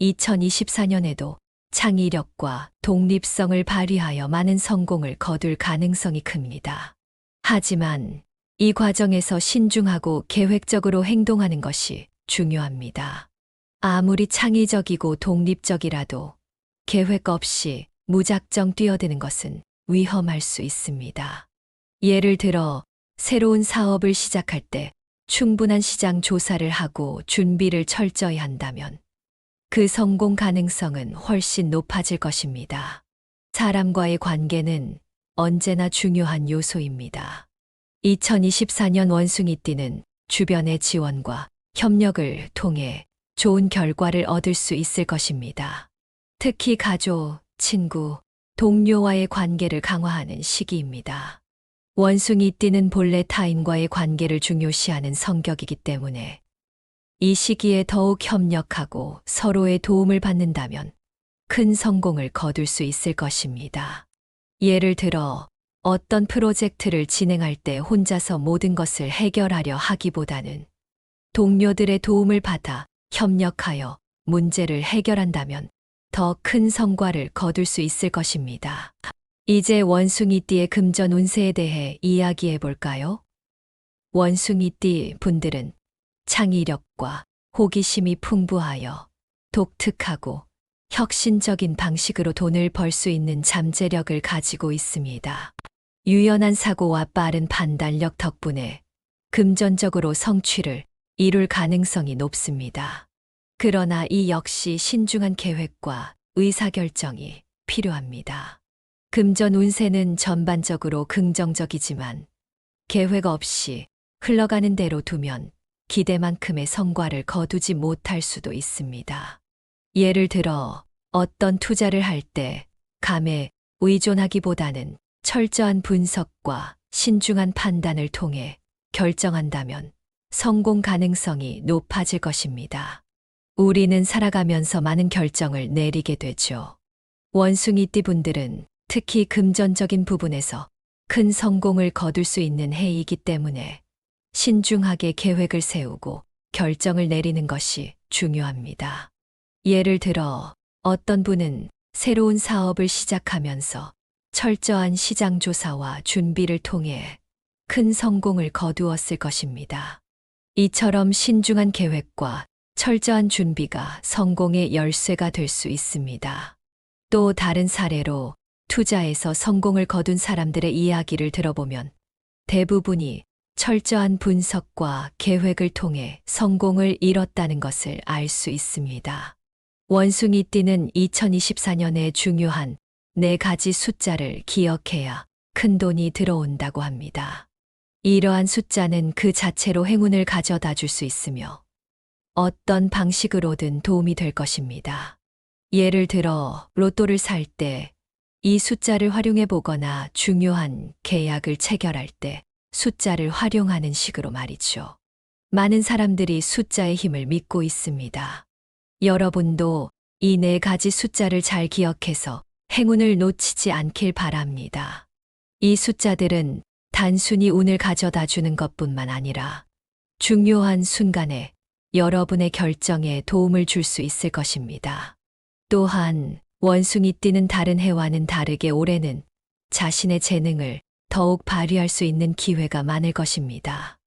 2024년에도 창의력과 독립성을 발휘하여 많은 성공을 거둘 가능성이 큽니다. 하지만 이 과정에서 신중하고 계획적으로 행동하는 것이 중요합니다. 아무리 창의적이고 독립적이라도 계획 없이 무작정 뛰어드는 것은 위험할 수 있습니다. 예를 들어 새로운 사업을 시작할 때 충분한 시장 조사를 하고 준비를 철저히 한다면 그 성공 가능성은 훨씬 높아질 것입니다. 사람과의 관계는 언제나 중요한 요소입니다. 2024년 원숭이띠는 주변의 지원과 협력을 통해 좋은 결과를 얻을 수 있을 것입니다. 특히 가족, 친구, 동료와의 관계를 강화하는 시기입니다. 원숭이띠는 본래 타인과의 관계를 중요시하는 성격이기 때문에 이 시기에 더욱 협력하고 서로의 도움을 받는다면 큰 성공을 거둘 수 있을 것입니다. 예를 들어 어떤 프로젝트를 진행할 때 혼자서 모든 것을 해결하려 하기보다는 동료들의 도움을 받아 협력하여 문제를 해결한다면 더 큰 성과를 거둘 수 있을 것입니다. 이제 원숭이띠의 금전 운세에 대해 이야기해 볼까요? 원숭이띠 분들은 창의력과 호기심이 풍부하여 독특하고 혁신적인 방식으로 돈을 벌 수 있는 잠재력을 가지고 있습니다. 유연한 사고와 빠른 판단력 덕분에 금전적으로 성취를 이룰 가능성이 높습니다. 그러나 이 역시 신중한 계획과 의사결정이 필요합니다. 금전 운세는 전반적으로 긍정적이지만 계획 없이 흘러가는 대로 두면 기대만큼의 성과를 거두지 못할 수도 있습니다. 예를 들어 어떤 투자를 할 때 감에 의존하기보다는 철저한 분석과 신중한 판단을 통해 결정한다면 성공 가능성이 높아질 것입니다. 우리는 살아가면서 많은 결정을 내리게 되죠. 원숭이띠 분들은 특히 금전적인 부분에서 큰 성공을 거둘 수 있는 해이기 때문에 신중하게 계획을 세우고 결정을 내리는 것이 중요합니다. 예를 들어 어떤 분은 새로운 사업을 시작하면서 철저한 시장 조사와 준비를 통해 큰 성공을 거두었을 것입니다. 이처럼 신중한 계획과 철저한 준비가 성공의 열쇠가 될 수 있습니다. 또 다른 사례로 투자에서 성공을 거둔 사람들의 이야기를 들어보면 대부분이 철저한 분석과 계획을 통해 성공을 이뤘다는 것을 알 수 있습니다. 원숭이띠는 2024년에 중요한 4가지 숫자를 기억해야 큰 돈이 들어온다고 합니다. 이러한 숫자는 그 자체로 행운을 가져다 줄 수 있으며 어떤 방식으로든 도움이 될 것입니다. 예를 들어 로또를 살 때 이 숫자를 활용해 보거나 중요한 계약을 체결할 때 숫자를 활용하는 식으로 말이죠. 많은 사람들이 숫자의 힘을 믿고 있습니다. 여러분도 이 4가지 숫자를 잘 기억해서 행운을 놓치지 않길 바랍니다. 이 숫자들은 단순히 운을 가져다 주는 것뿐만 아니라 중요한 순간에 여러분의 결정에 도움을 줄 수 있을 것입니다. 또한 원숭이띠는 다른 해와는 다르게 올해는 자신의 재능을 더욱 발휘할 수 있는 기회가 많을 것입니다.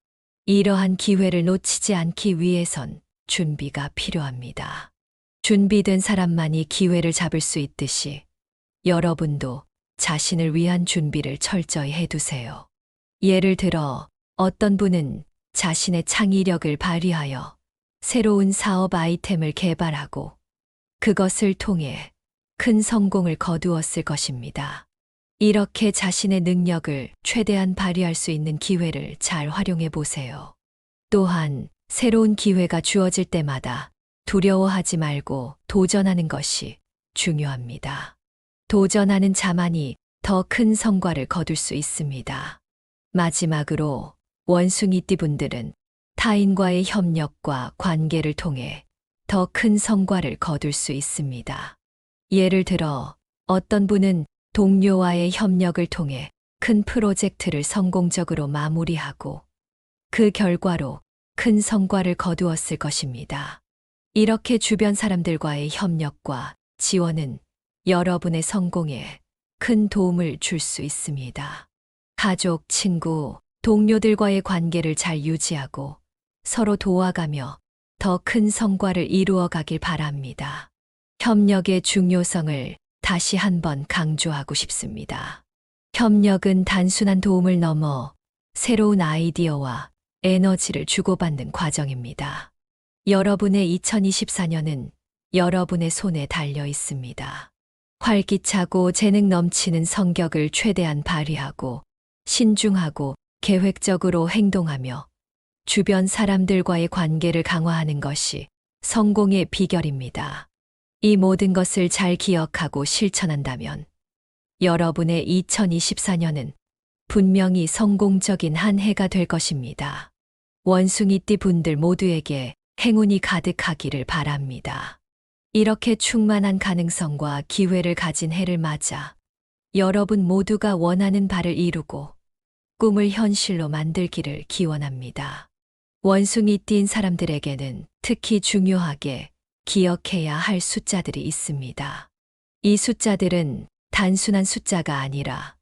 이러한 기회를 놓치지 않기 위해선 준비가 필요합니다. 준비된 사람만이 기회를 잡을 수 있듯이 여러분도 자신을 위한 준비를 철저히 해두세요. 예를 들어 어떤 분은 자신의 창의력을 발휘하여 새로운 사업 아이템을 개발하고 그것을 통해 큰 성공을 거두었을 것입니다. 이렇게 자신의 능력을 최대한 발휘할 수 있는 기회를 잘 활용해 보세요. 또한 새로운 기회가 주어질 때마다 두려워하지 말고 도전하는 것이 중요합니다. 도전하는 자만이 더 큰 성과를 거둘 수 있습니다. 마지막으로 원숭이띠 분들은 타인과의 협력과 관계를 통해 더 큰 성과를 거둘 수 있습니다. 예를 들어 어떤 분은 동료와의 협력을 통해 큰 프로젝트를 성공적으로 마무리하고 그 결과로 큰 성과를 거두었을 것입니다. 이렇게 주변 사람들과의 협력과 지원은 여러분의 성공에 큰 도움을 줄 수 있습니다. 가족, 친구, 동료들과의 관계를 잘 유지하고 서로 도와가며 더 큰 성과를 이루어 가길 바랍니다. 협력의 중요성을 다시 한번 강조하고 싶습니다. 협력은 단순한 도움을 넘어 새로운 아이디어와 에너지를 주고받는 과정입니다. 여러분의 2024년은 여러분의 손에 달려 있습니다. 활기차고 재능 넘치는 성격을 최대한 발휘하고 신중하고 계획적으로 행동하며 주변 사람들과의 관계를 강화하는 것이 성공의 비결입니다. 이 모든 것을 잘 기억하고 실천한다면 여러분의 2024년은 분명히 성공적인 한 해가 될 것입니다. 원숭이띠 분들 모두에게 행운이 가득하기를 바랍니다. 이렇게 충만한 가능성과 기회를 가진 해를 맞아 여러분 모두가 원하는 바를 이루고 꿈을 현실로 만들기를 기원합니다. 원숭이띠인 사람들에게는 특히 중요하게 기억해야 할 숫자들이 있습니다. 이 숫자들은 단순한 숫자가 아니라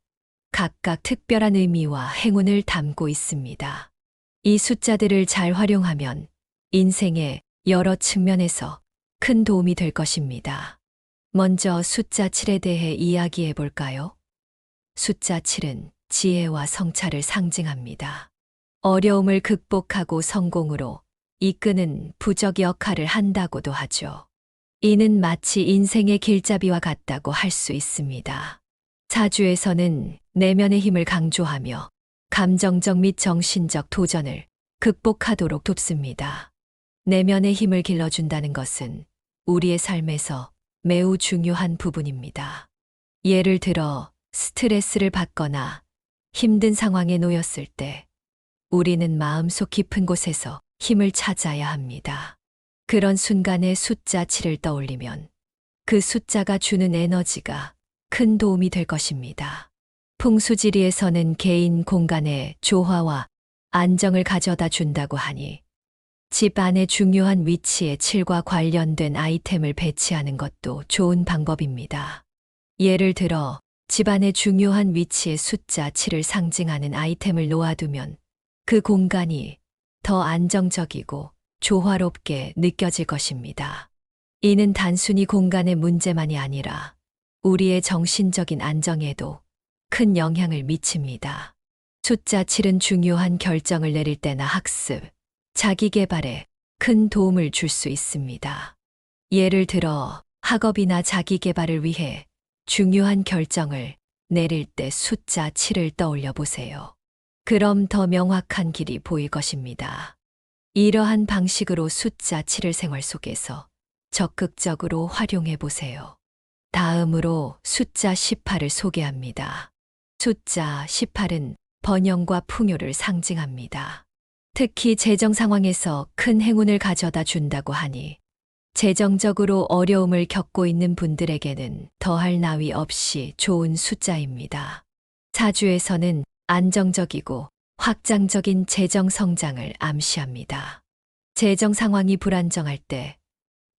각각 특별한 의미와 행운을 담고 있습니다. 이 숫자들을 잘 활용하면 인생의 여러 측면에서 큰 도움이 될 것입니다. 먼저 숫자 7에 대해 이야기해 볼까요? 숫자 7은 지혜와 성찰을 상징합니다. 어려움을 극복하고 성공으로 이끄는 부적 역할을 한다고도 하죠. 이는 마치 인생의 길잡이와 같다고 할 수 있습니다. 사주에서는 내면의 힘을 강조하며 감정적 및 정신적 도전을 극복하도록 돕습니다. 내면의 힘을 길러준다는 것은 우리의 삶에서 매우 중요한 부분입니다. 예를 들어 스트레스를 받거나 힘든 상황에 놓였을 때 우리는 마음속 깊은 곳에서 힘을 찾아야 합니다. 그런 순간에 숫자 7을 떠올리면 그 숫자가 주는 에너지가 큰 도움이 될 것입니다. 풍수지리에서는 개인 공간의 조화와 안정을 가져다 준다고 하니 집 안의 중요한 위치에 7과 관련된 아이템을 배치하는 것도 좋은 방법입니다. 예를 들어 집 안의 중요한 위치에 숫자 7을 상징하는 아이템을 놓아두면 그 공간이 더 안정적이고 조화롭게 느껴질 것입니다. 이는 단순히 공간의 문제만이 아니라 우리의 정신적인 안정에도 큰 영향을 미칩니다. 숫자 7은 중요한 결정을 내릴 때나 학습, 자기 개발에 큰 도움을 줄 수 있습니다. 예를 들어 학업이나 자기 개발을 위해 중요한 결정을 내릴 때 숫자 7을 떠올려 보세요. 그럼 더 명확한 길이 보일 것입니다. 이러한 방식으로 숫자 7을 생활 속에서 적극적으로 활용해 보세요. 다음으로 숫자 18을 소개합니다. 숫자 18은 번영과 풍요를 상징합니다. 특히 재정 상황에서 큰 행운을 가져다 준다고 하니 재정적으로 어려움을 겪고 있는 분들에게는 더할 나위 없이 좋은 숫자입니다. 사주에서는 안정적이고 확장적인 재정 성장을 암시합니다. 재정 상황이 불안정할 때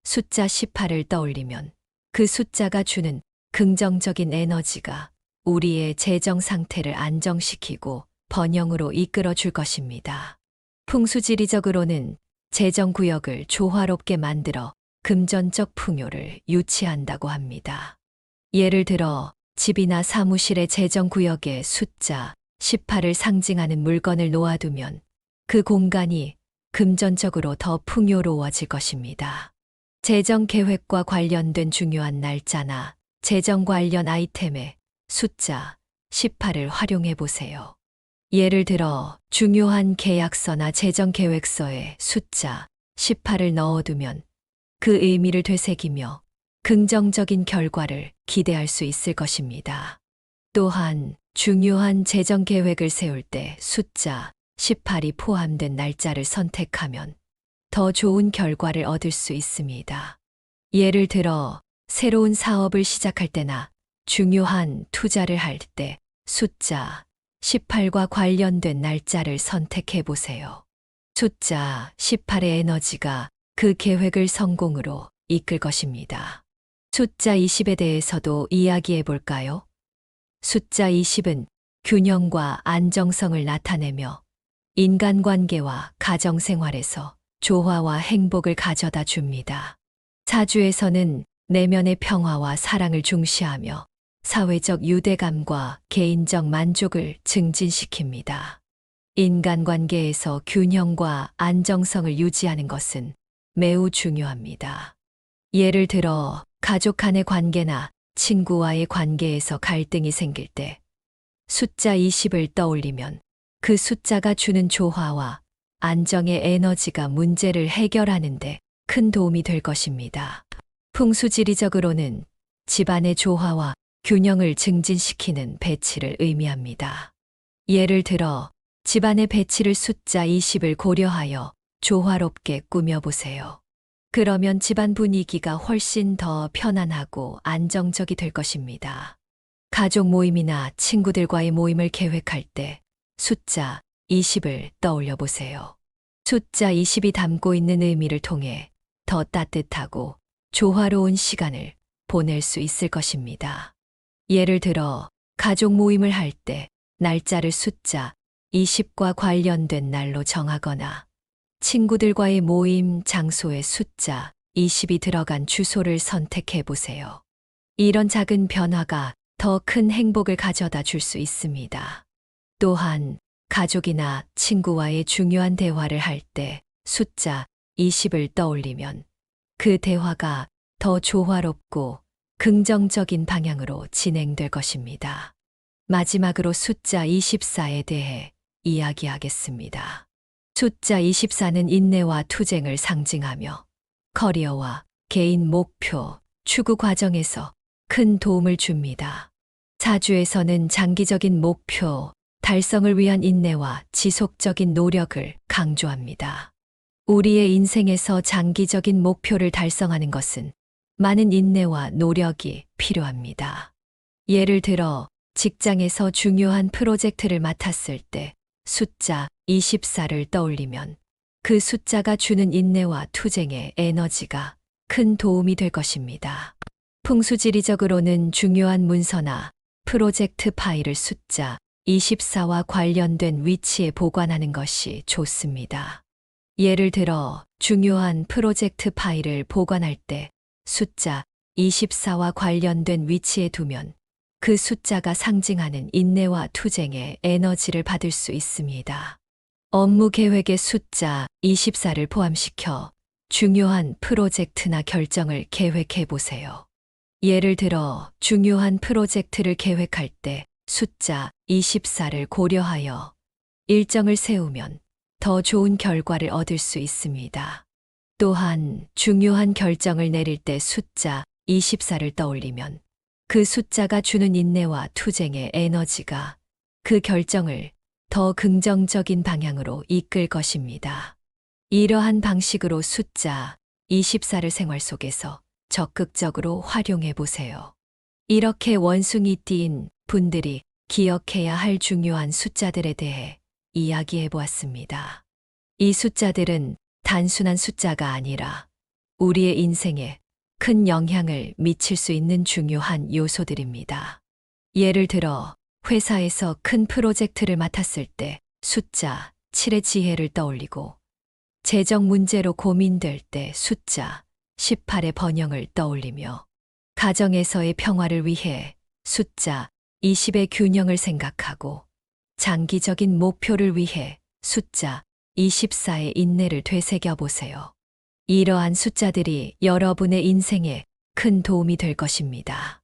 숫자 18을 떠올리면 그 숫자가 주는 긍정적인 에너지가 우리의 재정 상태를 안정시키고 번영으로 이끌어 줄 것입니다. 풍수지리적으로는 재정 구역을 조화롭게 만들어 금전적 풍요를 유치한다고 합니다. 예를 들어 집이나 사무실의 재정 구역에 숫자 18을 상징하는 물건을 놓아두면 그 공간이 금전적으로 더 풍요로워질 것입니다. 재정 계획과 관련된 중요한 날짜나 재정 관련 아이템에 숫자 18을 활용해 보세요. 예를 들어 중요한 계약서나 재정 계획서에 숫자 18을 넣어두면 그 의미를 되새기며 긍정적인 결과를 기대할 수 있을 것입니다. 또한 중요한 재정 계획을 세울 때 숫자 18이 포함된 날짜를 선택하면 더 좋은 결과를 얻을 수 있습니다. 예를 들어 새로운 사업을 시작할 때나 중요한 투자를 할 때 숫자 18과 관련된 날짜를 선택해 보세요. 숫자 18의 에너지가 그 계획을 성공으로 이끌 것입니다. 숫자 20에 대해서도 이야기해 볼까요? 숫자 20은 균형과 안정성을 나타내며 인간관계와 가정생활에서 조화와 행복을 가져다 줍니다. 사주에서는 내면의 평화와 사랑을 중시하며 사회적 유대감과 개인적 만족을 증진시킵니다. 인간관계에서 균형과 안정성을 유지하는 것은 매우 중요합니다. 예를 들어 가족 간의 관계나 친구와의 관계에서 갈등이 생길 때 숫자 20을 떠올리면 그 숫자가 주는 조화와 안정의 에너지가 문제를 해결하는데 큰 도움이 될 것입니다. 풍수지리적으로는 집안의 조화와 균형을 증진시키는 배치를 의미합니다. 예를 들어 집안의 배치를 숫자 20을 고려하여 조화롭게 꾸며보세요. 그러면 집안 분위기가 훨씬 더 편안하고 안정적이 될 것입니다. 가족 모임이나 친구들과의 모임을 계획할 때 숫자 20을 떠올려 보세요. 숫자 20이 담고 있는 의미를 통해 더 따뜻하고 조화로운 시간을 보낼 수 있을 것입니다. 예를 들어 가족 모임을 할 때 날짜를 숫자 20과 관련된 날로 정하거나 친구들과의 모임 장소에 숫자 20이 들어간 주소를 선택해 보세요. 이런 작은 변화가 더 큰 행복을 가져다 줄 수 있습니다. 또한 가족이나 친구와의 중요한 대화를 할 때 숫자 20을 떠올리면 그 대화가 더 조화롭고 긍정적인 방향으로 진행될 것입니다. 마지막으로 숫자 24에 대해 이야기하겠습니다. 숫자 24는 인내와 투쟁을 상징하며 커리어와 개인 목표, 추구 과정에서 큰 도움을 줍니다. 사주에서는 장기적인 목표, 달성을 위한 인내와 지속적인 노력을 강조합니다. 우리의 인생에서 장기적인 목표를 달성하는 것은 많은 인내와 노력이 필요합니다. 예를 들어 직장에서 중요한 프로젝트를 맡았을 때 숫자 24를 떠올리면 그 숫자가 주는 인내와 투쟁의 에너지가 큰 도움이 될 것입니다. 풍수지리적으로는 중요한 문서나 프로젝트 파일을 숫자 24와 관련된 위치에 보관하는 것이 좋습니다. 예를 들어 중요한 프로젝트 파일을 보관할 때 숫자 24와 관련된 위치에 두면 그 숫자가 상징하는 인내와 투쟁의 에너지를 받을 수 있습니다. 업무 계획의 숫자 24를 포함시켜 중요한 프로젝트나 결정을 계획해 보세요. 예를 들어 중요한 프로젝트를 계획할 때 숫자 24를 고려하여 일정을 세우면 더 좋은 결과를 얻을 수 있습니다. 또한 중요한 결정을 내릴 때 숫자 24를 떠올리면 그 숫자가 주는 인내와 투쟁의 에너지가 그 결정을 더 긍정적인 방향으로 이끌 것입니다. 이러한 방식으로 숫자 24를 생활 속에서 적극적으로 활용해 보세요. 이렇게 원숭이띠인 분들이 기억해야 할 중요한 숫자들에 대해 이야기해 보았습니다. 이 숫자들은 단순한 숫자가 아니라 우리의 인생에 큰 영향을 미칠 수 있는 중요한 요소들입니다. 예를 들어 회사에서 큰 프로젝트를 맡았을 때 숫자 7의 지혜를 떠올리고 재정 문제로 고민될 때 숫자 18의 번영을 떠올리며 가정에서의 평화를 위해 숫자 20의 균형을 생각하고 장기적인 목표를 위해 숫자 24의 인내를 되새겨 보세요. 이러한 숫자들이 여러분의 인생에 큰 도움이 될 것입니다.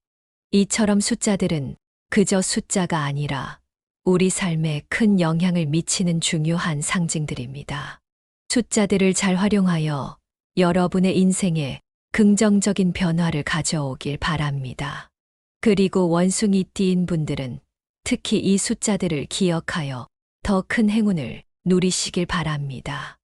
이처럼 숫자들은 그저 숫자가 아니라 우리 삶에 큰 영향을 미치는 중요한 상징들입니다. 숫자들을 잘 활용하여 여러분의 인생에 긍정적인 변화를 가져오길 바랍니다. 그리고 원숭이띠인 분들은 특히 이 숫자들을 기억하여 더 큰 행운을 누리시길 바랍니다.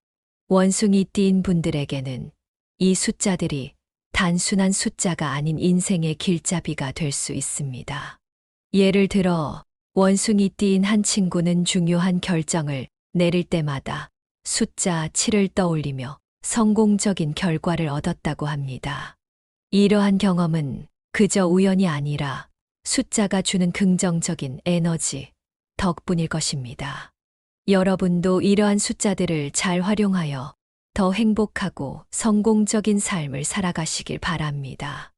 원숭이띠인 분들에게는 이 숫자들이 단순한 숫자가 아닌 인생의 길잡이가 될 수 있습니다. 예를 들어 원숭이띠인 한 친구는 중요한 결정을 내릴 때마다 숫자 7을 떠올리며 성공적인 결과를 얻었다고 합니다. 이러한 경험은 그저 우연이 아니라 숫자가 주는 긍정적인 에너지 덕분일 것입니다. 여러분도 이러한 숫자들을 잘 활용하여 더 행복하고 성공적인 삶을 살아가시길 바랍니다.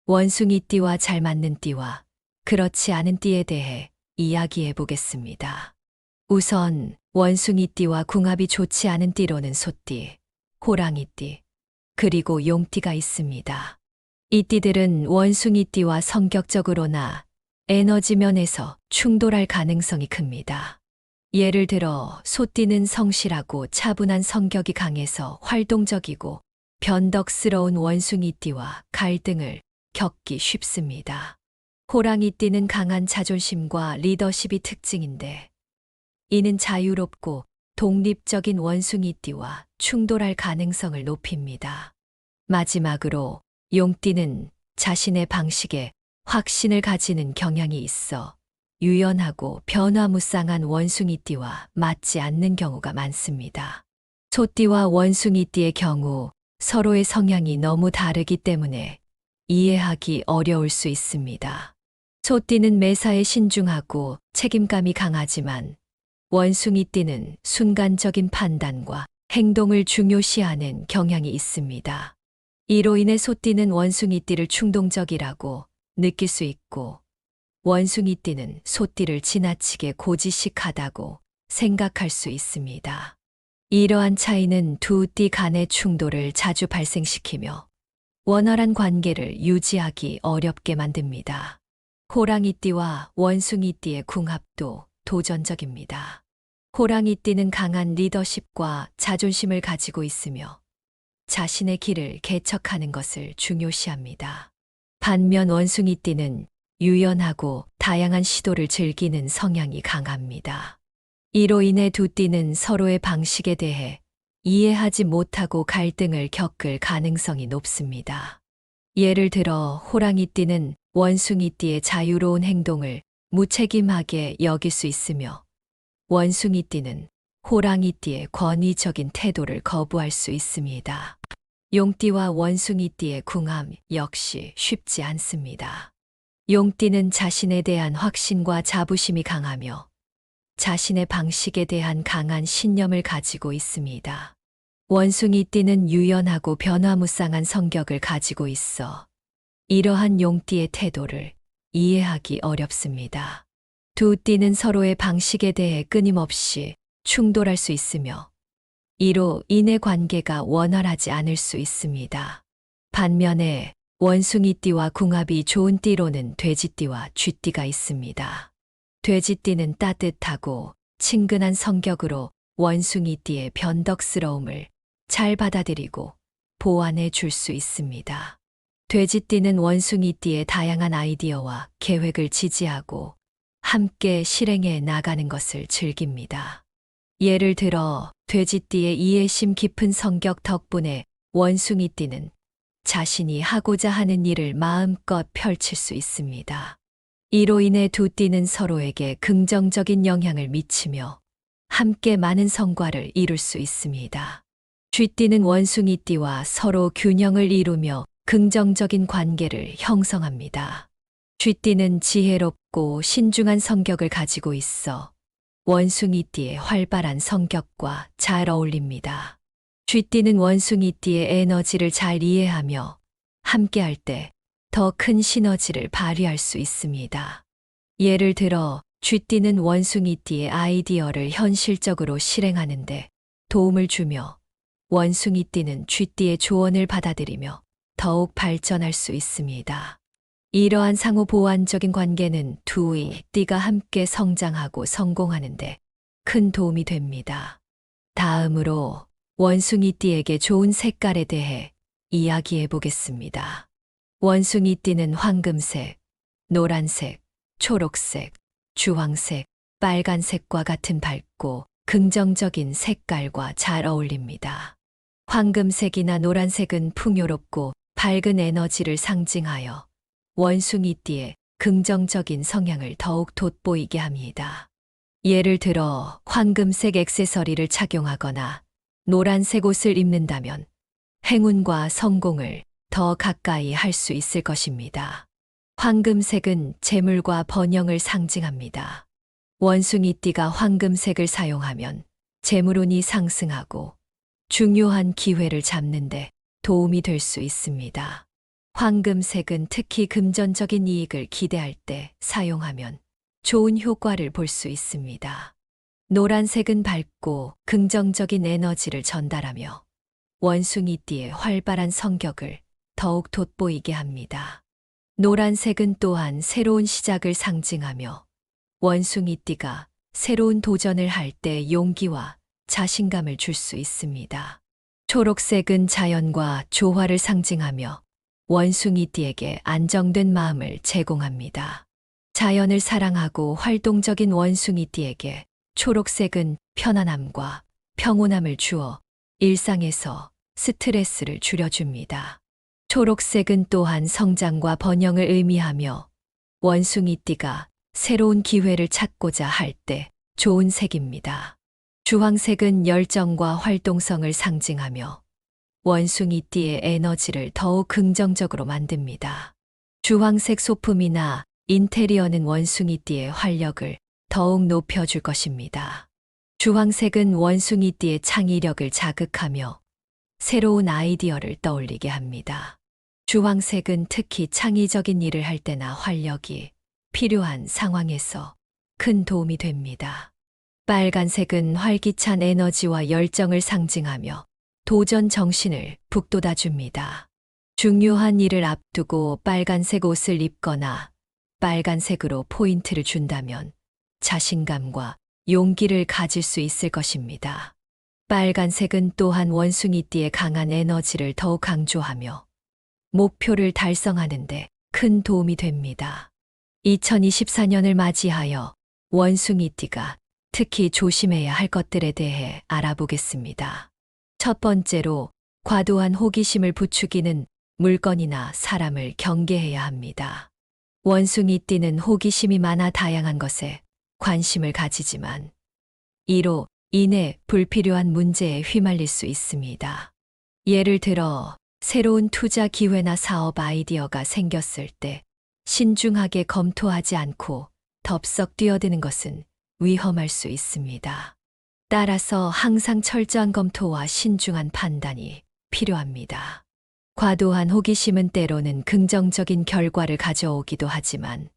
원숭이띠와 잘 맞는 띠와 그렇지 않은 띠에 대해 이야기해 보겠습니다. 우선 원숭이띠와 궁합이 좋지 않은 띠로는 소띠, 호랑이띠, 그리고 용띠가 있습니다. 이 띠들은 원숭이 띠와 성격적으로나 에너지 면에서 충돌할 가능성이 큽니다. 예를 들어 소띠는 성실하고 차분한 성격이 강해서 활동적이고 변덕스러운 원숭이띠와 갈등을 겪기 쉽습니다. 호랑이띠는 강한 자존심과 리더십이 특징인데 이는 자유롭고 독립적인 원숭이띠와 충돌할 가능성을 높입니다. 마지막으로 용띠는 자신의 방식에 확신을 가지는 경향이 있어 유연하고 변화무쌍한 원숭이띠와 맞지 않는 경우가 많습니다. 소띠와 원숭이띠의 경우 서로의 성향이 너무 다르기 때문에 이해하기 어려울 수 있습니다. 소띠는 매사에 신중하고 책임감이 강하지만 원숭이띠는 순간적인 판단과 행동을 중요시하는 경향이 있습니다. 이로 인해 소띠는 원숭이띠를 충동적이라고 느낄 수 있고 원숭이띠는 소띠를 지나치게 고지식하다고 생각할 수 있습니다. 이러한 차이는 두 띠 간의 충돌을 자주 발생시키며 원활한 관계를 유지하기 어렵게 만듭니다. 호랑이띠와 원숭이띠의 궁합도 도전적입니다. 호랑이띠는 강한 리더십과 자존심을 가지고 있으며 자신의 길을 개척하는 것을 중요시합니다. 반면 원숭이띠는 유연하고 다양한 시도를 즐기는 성향이 강합니다. 이로 인해 두 띠는 서로의 방식에 대해 이해하지 못하고 갈등을 겪을 가능성이 높습니다. 예를 들어 호랑이띠는 원숭이띠의 자유로운 행동을 무책임하게 여길 수 있으며 원숭이띠는 호랑이띠의 권위적인 태도를 거부할 수 있습니다. 용띠와 원숭이띠의 궁합 역시 쉽지 않습니다. 용띠는 자신에 대한 확신과 자부심이 강하며 자신의 방식에 대한 강한 신념을 가지고 있습니다. 원숭이띠는 유연하고 변화무쌍한 성격을 가지고 있어 이러한 용띠의 태도를 이해하기 어렵습니다. 두 띠는 서로의 방식에 대해 끊임없이 충돌할 수 있으며 이로 인해 관계가 원활하지 않을 수 있습니다. 반면에 원숭이띠와 궁합이 좋은 띠로는 돼지띠와 쥐띠가 있습니다. 돼지띠는 따뜻하고 친근한 성격으로 원숭이띠의 변덕스러움을 잘 받아들이고 보완해 줄 수 있습니다. 돼지띠는 원숭이띠의 다양한 아이디어와 계획을 지지하고 함께 실행해 나가는 것을 즐깁니다. 예를 들어 돼지띠의 이해심 깊은 성격 덕분에 원숭이띠는 자신이 하고자 하는 일을 마음껏 펼칠 수 있습니다. 이로 인해 두 띠는 서로에게 긍정적인 영향을 미치며 함께 많은 성과를 이룰 수 있습니다. 쥐띠는 원숭이띠와 서로 균형을 이루며 긍정적인 관계를 형성합니다. 쥐띠는 지혜롭고 신중한 성격을 가지고 있어 원숭이띠의 활발한 성격과 잘 어울립니다. 쥐띠는 원숭이띠의 에너지를 잘 이해하며 함께할 때 더 큰 시너지를 발휘할 수 있습니다. 예를 들어 쥐띠는 원숭이띠의 아이디어를 현실적으로 실행하는데 도움을 주며 원숭이띠는 쥐띠의 조언을 받아들이며 더욱 발전할 수 있습니다. 이러한 상호 보완적인 관계는 두 띠가 함께 성장하고 성공하는데 큰 도움이 됩니다. 다음으로 원숭이띠에게 좋은 색깔에 대해 이야기해 보겠습니다. 원숭이띠는 황금색, 노란색, 초록색, 주황색, 빨간색과 같은 밝고 긍정적인 색깔과 잘 어울립니다. 황금색이나 노란색은 풍요롭고 밝은 에너지를 상징하여 원숭이띠의 긍정적인 성향을 더욱 돋보이게 합니다. 예를 들어 황금색 액세서리를 착용하거나 노란색 옷을 입는다면 행운과 성공을 더 가까이 할 수 있을 것입니다. 황금색은 재물과 번영을 상징합니다. 원숭이띠가 황금색을 사용하면 재물운이 상승하고 중요한 기회를 잡는데 도움이 될 수 있습니다. 황금색은 특히 금전적인 이익을 기대할 때 사용하면 좋은 효과를 볼 수 있습니다. 노란색은 밝고 긍정적인 에너지를 전달하며 원숭이띠의 활발한 성격을 더욱 돋보이게 합니다. 노란색은 또한 새로운 시작을 상징하며 원숭이띠가 새로운 도전을 할 때 용기와 자신감을 줄 수 있습니다. 초록색은 자연과 조화를 상징하며 원숭이띠에게 안정된 마음을 제공합니다. 자연을 사랑하고 활동적인 원숭이띠에게 초록색은 편안함과 평온함을 주어 일상에서 스트레스를 줄여줍니다. 초록색은 또한 성장과 번영을 의미하며 원숭이띠가 새로운 기회를 찾고자 할 때 좋은 색입니다. 주황색은 열정과 활동성을 상징하며 원숭이띠의 에너지를 더욱 긍정적으로 만듭니다. 주황색 소품이나 인테리어는 원숭이띠의 활력을 더욱 높여줄 것입니다. 주황색은 원숭이띠의 창의력을 자극하며 새로운 아이디어를 떠올리게 합니다. 주황색은 특히 창의적인 일을 할 때나 활력이 필요한 상황에서 큰 도움이 됩니다. 빨간색은 활기찬 에너지와 열정을 상징하며 도전 정신을 북돋아줍니다. 중요한 일을 앞두고 빨간색 옷을 입거나 빨간색으로 포인트를 준다면 자신감과 용기를 가질 수 있을 것입니다. 빨간색은 또한 원숭이띠의 강한 에너지를 더욱 강조하며 목표를 달성하는 데 큰 도움이 됩니다. 2024년을 맞이하여 원숭이띠가 특히 조심해야 할 것들에 대해 알아보겠습니다. 첫 번째로 과도한 호기심을 부추기는 물건이나 사람을 경계해야 합니다. 원숭이띠는 호기심이 많아 다양한 것에 관심을 가지지만 이로 인해 불필요한 문제에 휘말릴 수 있습니다. 예를 들어 새로운 투자 기회나 사업 아이디어가 생겼을 때 신중하게 검토하지 않고 덥석 뛰어드는 것은 위험할 수 있습니다. 따라서 항상 철저한 검토와 신중한 판단이 필요합니다. 과도한 호기심은 때로는 긍정적인 결과를 가져오기도 하지만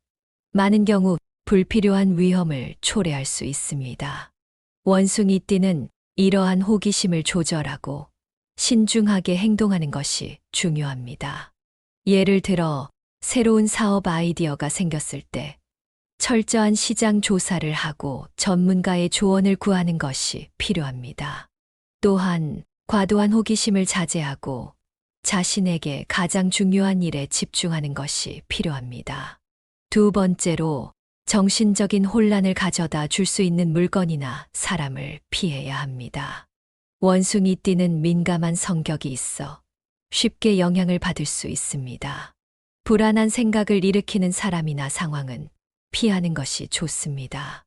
많은 경우 불필요한 위험을 초래할 수 있습니다. 원숭이띠는 이러한 호기심을 조절하고 신중하게 행동하는 것이 중요합니다. 예를 들어 새로운 사업 아이디어가 생겼을 때 철저한 시장 조사를 하고 전문가의 조언을 구하는 것이 필요합니다. 또한 과도한 호기심을 자제하고 자신에게 가장 중요한 일에 집중하는 것이 필요합니다. 두 번째로 정신적인 혼란을 가져다 줄 수 있는 물건이나 사람을 피해야 합니다. 원숭이띠는 민감한 성격이 있어 쉽게 영향을 받을 수 있습니다. 불안한 생각을 일으키는 사람이나 상황은 피하는 것이 좋습니다.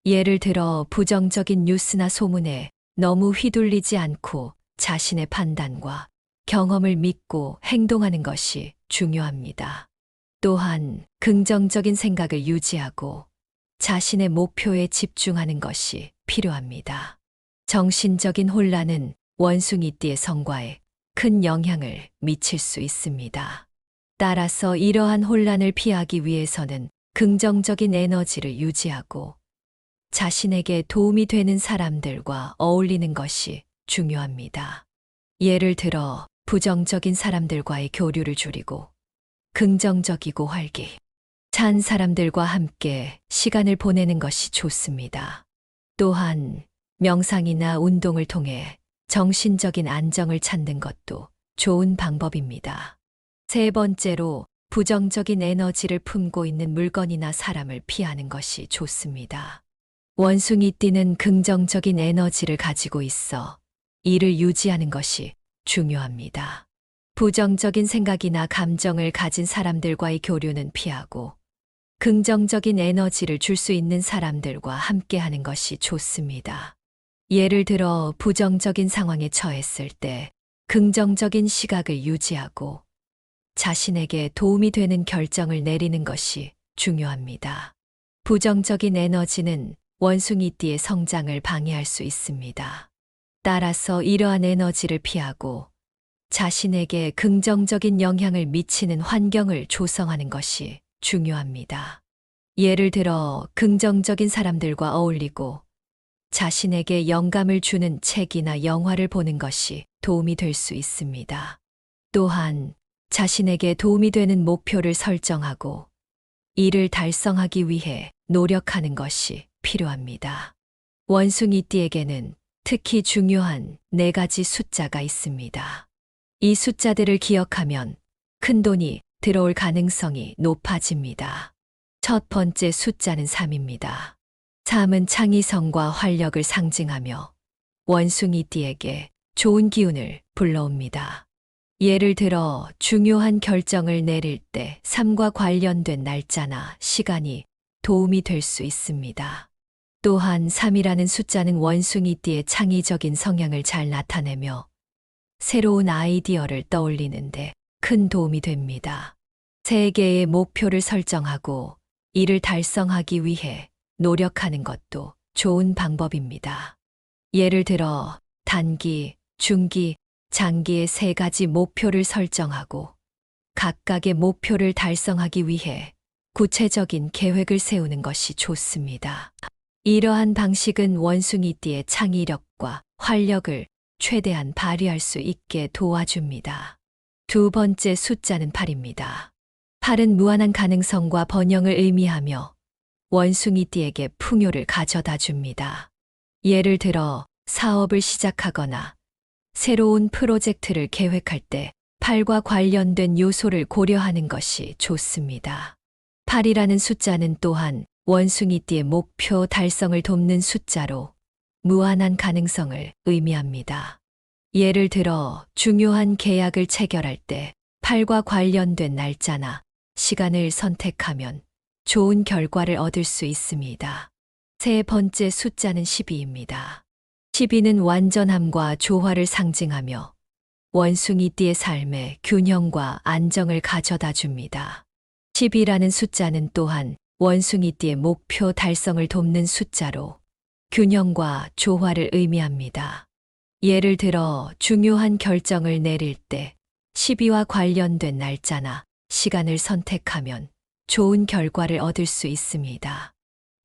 예를 들어 부정적인 뉴스나 소문에 너무 휘둘리지 않고 자신의 판단과 경험을 믿고 행동하는 것이 중요합니다. 또한 긍정적인 생각을 유지하고 자신의 목표에 집중하는 것이 필요합니다. 정신적인 혼란은 원숭이띠의 성과에 큰 영향을 미칠 수 있습니다. 따라서 이러한 혼란을 피하기 위해서는 긍정적인 에너지를 유지하고 자신에게 도움이 되는 사람들과 어울리는 것이 중요합니다. 예를 들어 부정적인 사람들과의 교류를 줄이고 긍정적이고 활기찬 사람들과 함께 시간을 보내는 것이 좋습니다. 또한 명상이나 운동을 통해 정신적인 안정을 찾는 것도 좋은 방법입니다. 세 번째로 부정적인 에너지를 품고 있는 물건이나 사람을 피하는 것이 좋습니다. 원숭이띠는 긍정적인 에너지를 가지고 있어 이를 유지하는 것이 중요합니다. 부정적인 생각이나 감정을 가진 사람들과의 교류는 피하고 긍정적인 에너지를 줄 수 있는 사람들과 함께하는 것이 좋습니다. 예를 들어 부정적인 상황에 처했을 때 긍정적인 시각을 유지하고 자신에게 도움이 되는 결정을 내리는 것이 중요합니다. 부정적인 에너지는 원숭이띠의 성장을 방해할 수 있습니다. 따라서 이러한 에너지를 피하고 자신에게 긍정적인 영향을 미치는 환경을 조성하는 것이 중요합니다. 예를 들어 긍정적인 사람들과 어울리고 자신에게 영감을 주는 책이나 영화를 보는 것이 도움이 될 수 있습니다. 또한 자신에게 도움이 되는 목표를 설정하고 이를 달성하기 위해 노력하는 것이 필요합니다. 원숭이띠에게는 특히 중요한 4가지 숫자가 있습니다. 이 숫자들을 기억하면 큰 돈이 들어올 가능성이 높아집니다. 첫 번째 숫자는 3입니다. 3은 창의성과 활력을 상징하며 원숭이띠에게 좋은 기운을 불러옵니다. 예를 들어 중요한 결정을 내릴 때 3과 관련된 날짜나 시간이 도움이 될 수 있습니다. 또한 3이라는 숫자는 원숭이띠의 창의적인 성향을 잘 나타내며 새로운 아이디어를 떠올리는데 큰 도움이 됩니다. 3개의 목표를 설정하고 이를 달성하기 위해 노력하는 것도 좋은 방법입니다. 예를 들어 단기, 중기, 장기의 3가지 목표를 설정하고 각각의 목표를 달성하기 위해 구체적인 계획을 세우는 것이 좋습니다. 이러한 방식은 원숭이띠의 창의력과 활력을 최대한 발휘할 수 있게 도와줍니다. 두 번째 숫자는 8입니다. 8은 무한한 가능성과 번영을 의미하며 원숭이띠에게 풍요를 가져다 줍니다. 예를 들어 사업을 시작하거나 새로운 프로젝트를 계획할 때 8과 관련된 요소를 고려하는 것이 좋습니다. 8이라는 숫자는 또한 원숭이띠의 목표 달성을 돕는 숫자로 무한한 가능성을 의미합니다. 예를 들어 중요한 계약을 체결할 때 8과 관련된 날짜나 시간을 선택하면 좋은 결과를 얻을 수 있습니다. 세 번째 숫자는 12입니다. 12는 완전함과 조화를 상징하며 원숭이띠의 삶에 균형과 안정을 가져다 줍니다. 10이라는 숫자는 또한 원숭이띠의 목표 달성을 돕는 숫자로 균형과 조화를 의미합니다. 예를 들어 중요한 결정을 내릴 때 12와 관련된 날짜나 시간을 선택하면 좋은 결과를 얻을 수 있습니다.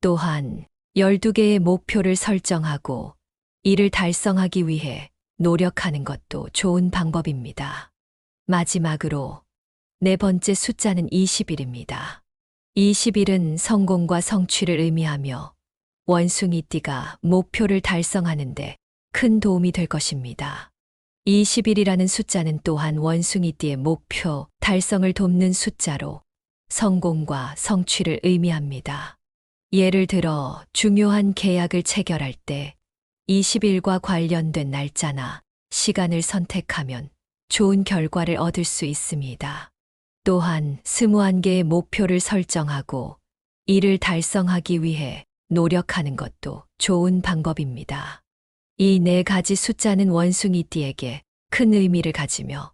또한 12개의 목표를 설정하고 이를 달성하기 위해 노력하는 것도 좋은 방법입니다. 마지막으로 4번째 숫자는 20일입니다. 20일은 성공과 성취를 의미하며 원숭이띠가 목표를 달성하는데 큰 도움이 될 것입니다. 20일이라는 숫자는 또한 원숭이띠의 목표 달성을 돕는 숫자로 성공과 성취를 의미합니다. 예를 들어 중요한 계약을 체결할 때 20일과 관련된 날짜나 시간을 선택하면 좋은 결과를 얻을 수 있습니다. 또한 21개의 목표를 설정하고 이를 달성하기 위해 노력하는 것도 좋은 방법입니다. 이 4가지 숫자는 원숭이띠에게 큰 의미를 가지며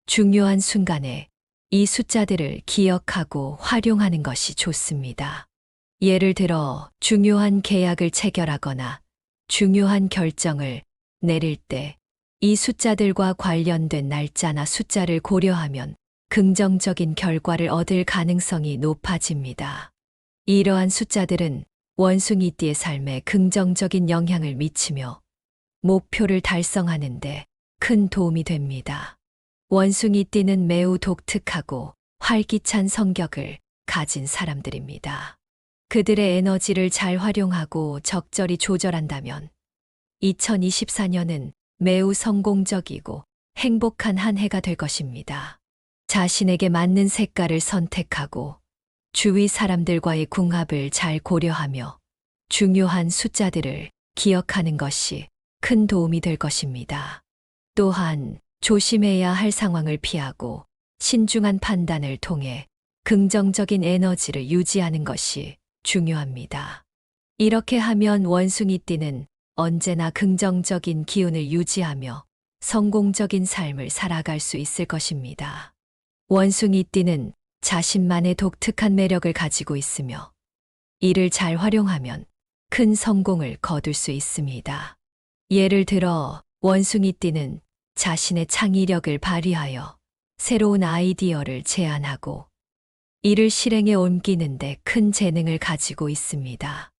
중요한 순간에 이 숫자들을 기억하고 활용하는 것이 좋습니다. 예를 들어 중요한 계약을 체결하거나 중요한 결정을 내릴 때 이 숫자들과 관련된 날짜나 숫자를 고려하면 긍정적인 결과를 얻을 가능성이 높아집니다. 이러한 숫자들은 원숭이띠의 삶에 긍정적인 영향을 미치며 목표를 달성하는 데 큰 도움이 됩니다. 원숭이띠는 매우 독특하고 활기찬 성격을 가진 사람들입니다. 그들의 에너지를 잘 활용하고 적절히 조절한다면 2024년은 매우 성공적이고 행복한 한 해가 될 것입니다. 자신에게 맞는 색깔을 선택하고 주위 사람들과의 궁합을 잘 고려하며 중요한 숫자들을 기억하는 것이 큰 도움이 될 것입니다. 또한 조심해야 할 상황을 피하고 신중한 판단을 통해 긍정적인 에너지를 유지하는 것이 중요합니다. 이렇게 하면 원숭이띠는 언제나 긍정적인 기운을 유지하며 성공적인 삶을 살아갈 수 있을 것입니다. 원숭이띠는 자신만의 독특한 매력을 가지고 있으며 이를 잘 활용하면 큰 성공을 거둘 수 있습니다. 예를 들어 원숭이띠는 자신의 창의력을 발휘하여 새로운 아이디어를 제안하고 이를 실행에 옮기는데 큰 재능을 가지고 있습니다.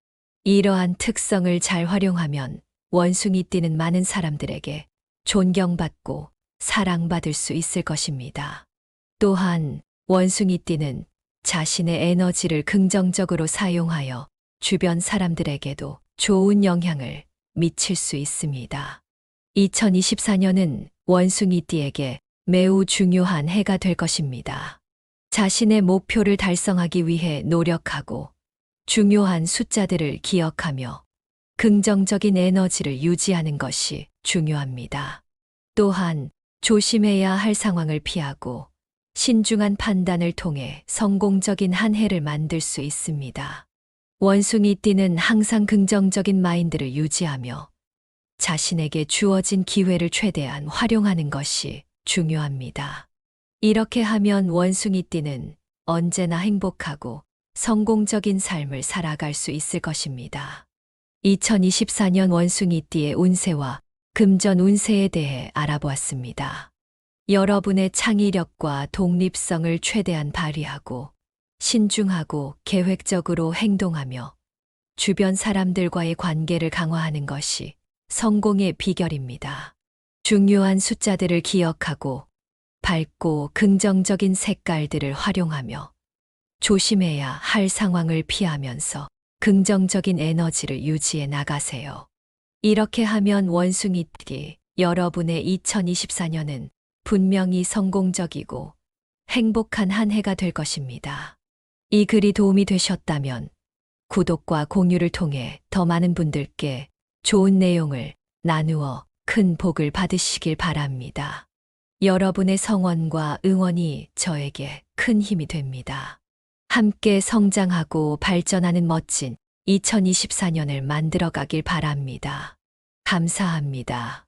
이러한 특성을 잘 활용하면 원숭이띠는 많은 사람들에게 존경받고 사랑받을 수 있을 것입니다. 또한 원숭이띠는 자신의 에너지를 긍정적으로 사용하여 주변 사람들에게도 좋은 영향을 미칠 수 있습니다. 2024년은 원숭이띠에게 매우 중요한 해가 될 것입니다. 자신의 목표를 달성하기 위해 노력하고 중요한 숫자들을 기억하며 긍정적인 에너지를 유지하는 것이 중요합니다. 또한 조심해야 할 상황을 피하고 신중한 판단을 통해 성공적인 한 해를 만들 수 있습니다. 원숭이띠는 항상 긍정적인 마인드를 유지하며 자신에게 주어진 기회를 최대한 활용하는 것이 중요합니다. 이렇게 하면 원숭이띠는 언제나 행복하고 성공적인 삶을 살아갈 수 있을 것입니다. 2024년 원숭이띠의 운세와 금전 운세에 대해 알아보았습니다. 여러분의 창의력과 독립성을 최대한 발휘하고 신중하고 계획적으로 행동하며 주변 사람들과의 관계를 강화하는 것이 성공의 비결입니다. 중요한 숫자들을 기억하고 밝고 긍정적인 색깔들을 활용하며 조심해야 할 상황을 피하면서 긍정적인 에너지를 유지해 나가세요. 이렇게 하면 원숭이띠 여러분의 2024년은 분명히 성공적이고 행복한 한 해가 될 것입니다. 이 글이 도움이 되셨다면 구독과 공유를 통해 더 많은 분들께 좋은 내용을 나누어 큰 복을 받으시길 바랍니다. 여러분의 성원과 응원이 저에게 큰 힘이 됩니다. 함께 성장하고 발전하는 멋진 2024년을 만들어 가길 바랍니다. 감사합니다.